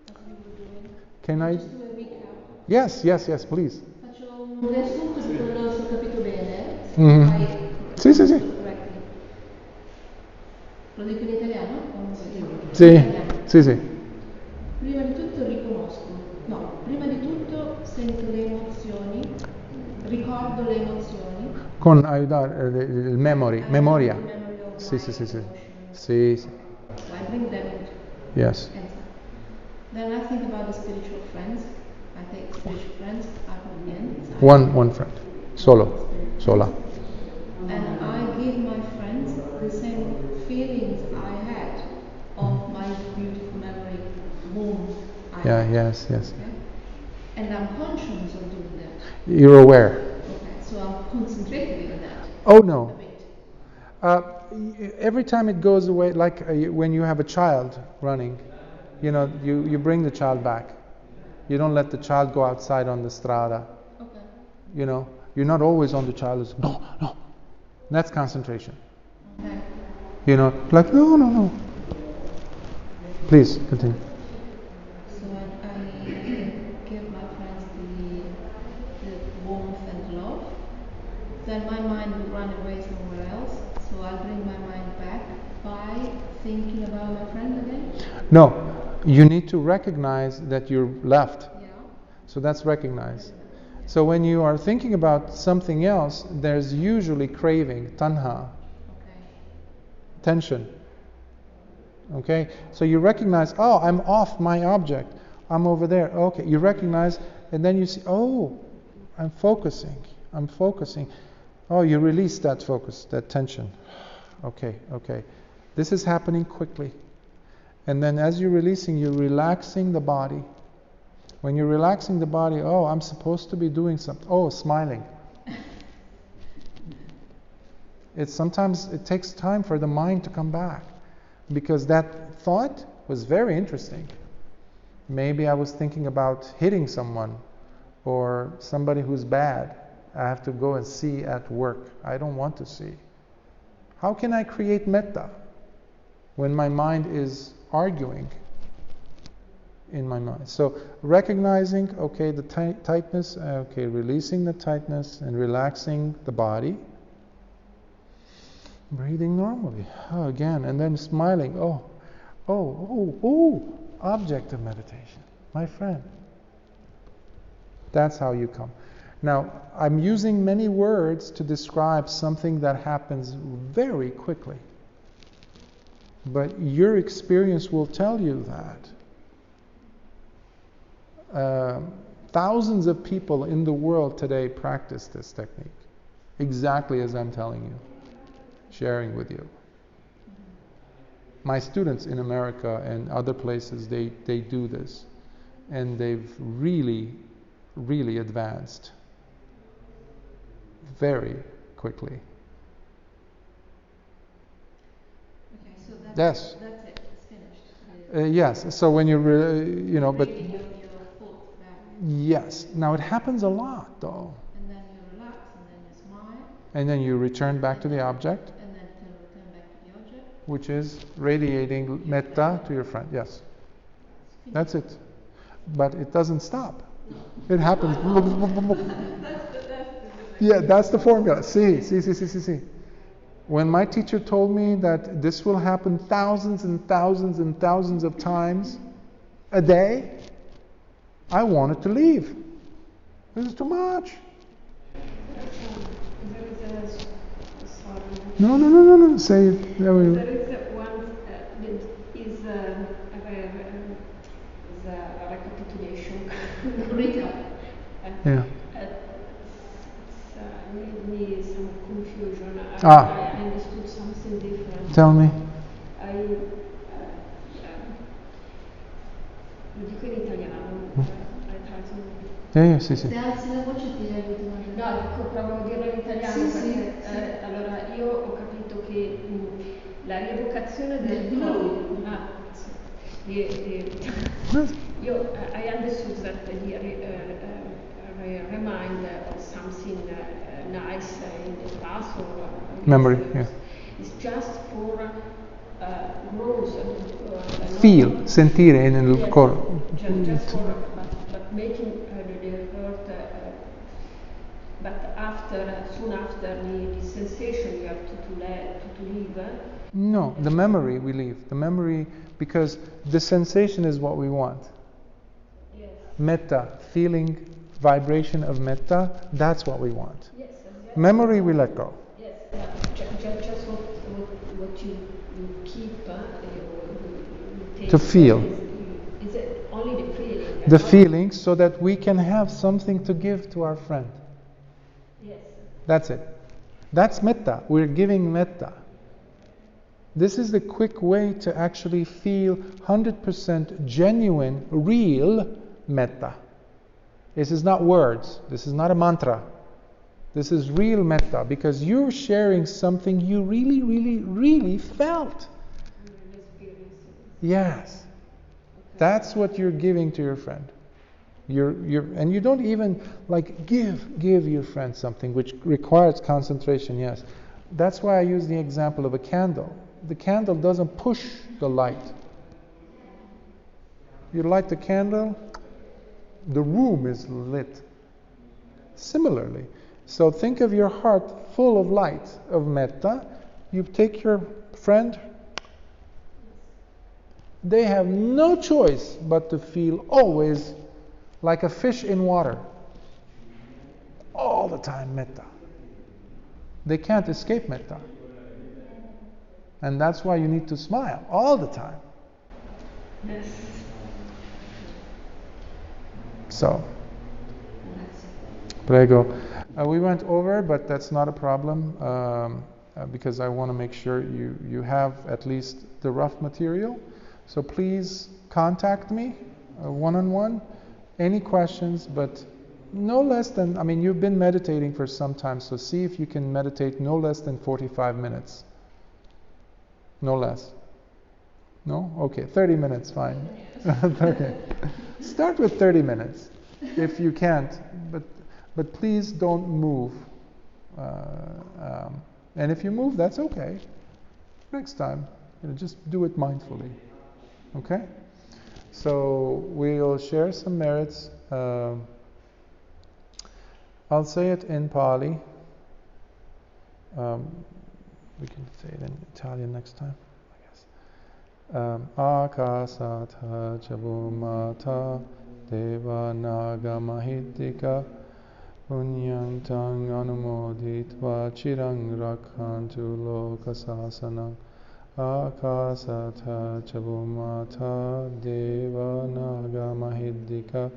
as we were doing? Can I? Just do a recap. Yes, please. Faccio un riassunto se non ho capito bene. Mhm. Sì. Correctly. Lo dico in italiano? Sì. Prima di tutto riconosco. No, prima di tutto sento le emozioni, ricordo le emozioni. Con aiutare il memoria. Sì. So I bring them into Yes. inside. Then I think about the spiritual friends. I take spiritual friends out of the inside. One friend. Sola. And I give my friends the same feelings I had of my beautiful memory womb. Yes. Okay? And I'm conscious of doing that. You're aware. Okay, so I'm concentrating on that. Oh no. A bit. Every time it goes away, like when you have a child running, you bring the child back. You don't let the child go outside on the strada. Okay. You're not always on the child. It's, no. That's concentration. Okay. Like no. Please continue. So I give my friends the warmth and love. Then my mind will run away somewhere else. So I'll bring my mind back by thinking about my friend again. No, you need to recognize that you're left. Yeah. So that's recognize. So when you are thinking about something else, there's usually craving, tanha, Okay. tension. Okay? So you recognize, oh, I'm off my object. I'm over there. Okay, you recognize, and then you see, oh, I'm focusing. Oh, you release that focus, that tension. Okay. This is happening quickly. And then as you're releasing, you're relaxing the body. When you're relaxing the body, oh, I'm supposed to be doing something. Oh, smiling. Sometimes it takes time for the mind to come back, because that thought was very interesting. Maybe I was thinking about hitting someone or somebody who's bad. I have to go and see at work. I don't want to see. How can I create metta when my mind is arguing in my mind? So recognizing, okay, the tightness, okay, releasing the tightness and relaxing the body. Breathing normally, again, and then smiling. Oh, object of meditation, my friend. That's how you come. Now, I'm using many words to describe something that happens very quickly. But your experience will tell you that. Thousands of people in the world today practice this technique, exactly as I'm telling you, sharing with you. My students in America and other places, they do this, and they've really, really advanced very quickly. Okay, so that's Yes. That's it. It's finished. Yes. So when you're, but Bringing your thoughts back. yes. Now it happens a lot, though. And then you relax, and then you smile. And then you return back to the object, And then return back to the object. which is radiating metta to your friend. Yes. That's it. But it doesn't stop. It happens. Yeah, that's the formula. See. When my teacher told me that this will happen thousands and thousands and thousands of times a day, I wanted to leave. This is too much. There is sorry. No. Say it. There we There is one is the recapitulation. Recap. Yeah. Made me some confusion. Ah. I understood something different. Tell me. Lo dico in Sì. Se alzi la voce ti aiuto. No, provo a dirlo in italiano Sì, perché sì. allora io ho capito che la rievocazione del corpo. I understood that the remind of something nice in the past or Memory, yeah. It's just for growth. Feel, sentire nel corpo. Just for, but making the hurt. But soon after the sensation you have to leave. No, the memory we leave. The memory, because the sensation is what we want. Yes. Mettā, feeling, vibration of mettā, that's what we want. Yes. Memory we let go. Yes. Just what you keep. You take To feel. Is it only the feeling? The feeling, so that we can have something to give to our friend. Yes. That's it. That's mettā. We're giving mettā. This is the quick way to actually feel 100% genuine, real mettā. This is not words. This is not a mantra. This is real mettā, because you're sharing something you really, really, really felt. Yes. That's what you're giving to your friend. And you don't even give your friend something, which requires concentration, yes. That's why I use the example of a candle. The candle doesn't push the light. You light the candle, the room is lit. Similarly, so think of your heart full of light, of mettā. You take your friend, they have no choice but to feel always like a fish in water. All the time mettā. They can't escape mettā. And that's why you need to smile all the time. Yes. So, prego. We went over, but that's not a problem, because I want to make sure you have at least the rough material. So please contact me one-on-one. Any questions, but no less than, you've been meditating for some time, so see if you can meditate no less than 45 minutes. No less. No? Okay, 30 minutes, fine. Okay. Start with 30 minutes, if you can't, but please don't move. And if you move, that's okay. Next time, just do it mindfully. Okay? So we'll share some merits. I'll say it in Pāli. We can say it in Italian next time, I guess. Akasatha chabumata deva naga mahittika punyantang anumoditva chirang rakhantu lokasasanam. Akasatha chabumata deva naga mahittika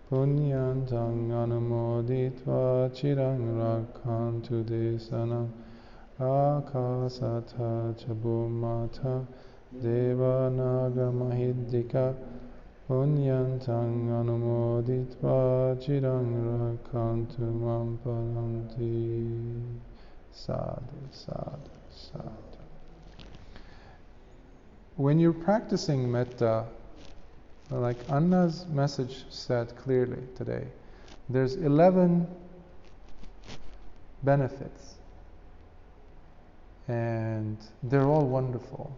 punyantang anumoditva chirang rakhantu desanam. Akasatha chabumata deva naga mahittika punyantang anumoditva chirang rakhantu mam paranti. Sadhu, sadhu, sadhu. When you're practicing mettā, like Anna's message said clearly today, there's 11 benefits. And they're all wonderful.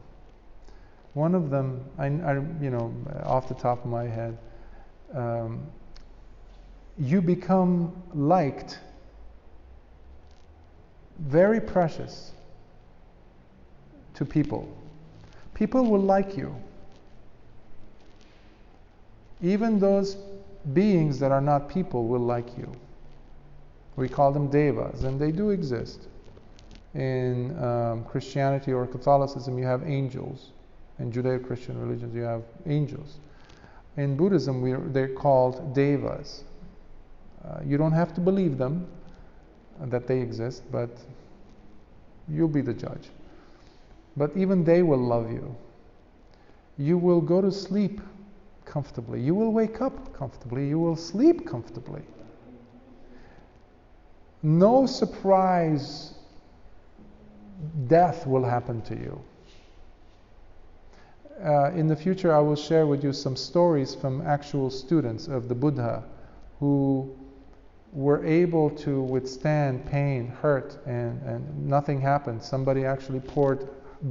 One of them, I off the top of my head, you become liked, very precious to people. People will like you. Even those beings that are not people will like you. We call them devas, and they do exist. In Christianity or Catholicism, you have angels. In Judeo-Christian religions, you have angels. In Buddhism, they're called devas. You don't have to believe them, that they exist, but you'll be the judge. But even they will love you. You will go to sleep comfortably. You will wake up comfortably. You will sleep comfortably. No surprise death will happen to you. In the future, I will share with you some stories from actual students of the Buddha who were able to withstand pain, hurt, and nothing happened. Somebody actually poured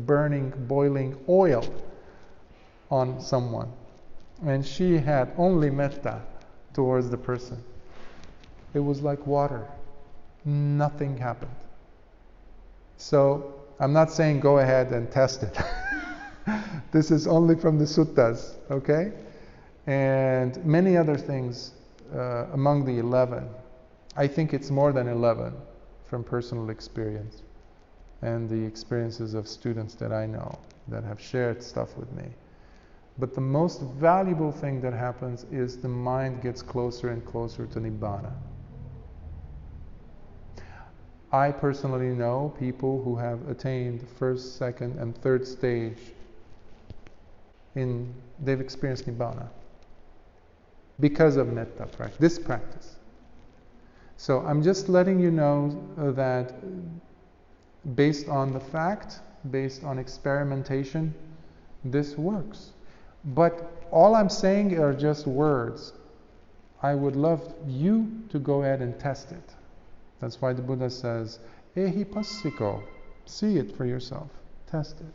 burning, boiling oil on someone, and she had only metta towards the person. It was like water. Nothing happened. So I'm not saying go ahead and test it. This is only from the suttas, okay? And many other things among the 11. I think it's more than 11 from personal experience and the experiences of students that I know that have shared stuff with me. But the most valuable thing that happens is the mind gets closer and closer to Nibbāna. I personally know people who have attained first, second, and third stage. They've experienced Nibbāna because of metta practice, this practice. So I'm just letting you know that based on the fact, based on experimentation, this works. But all I'm saying are just words. I would love you to go ahead and test it. That's why the Buddha says, ehi passiko, see it for yourself, test it.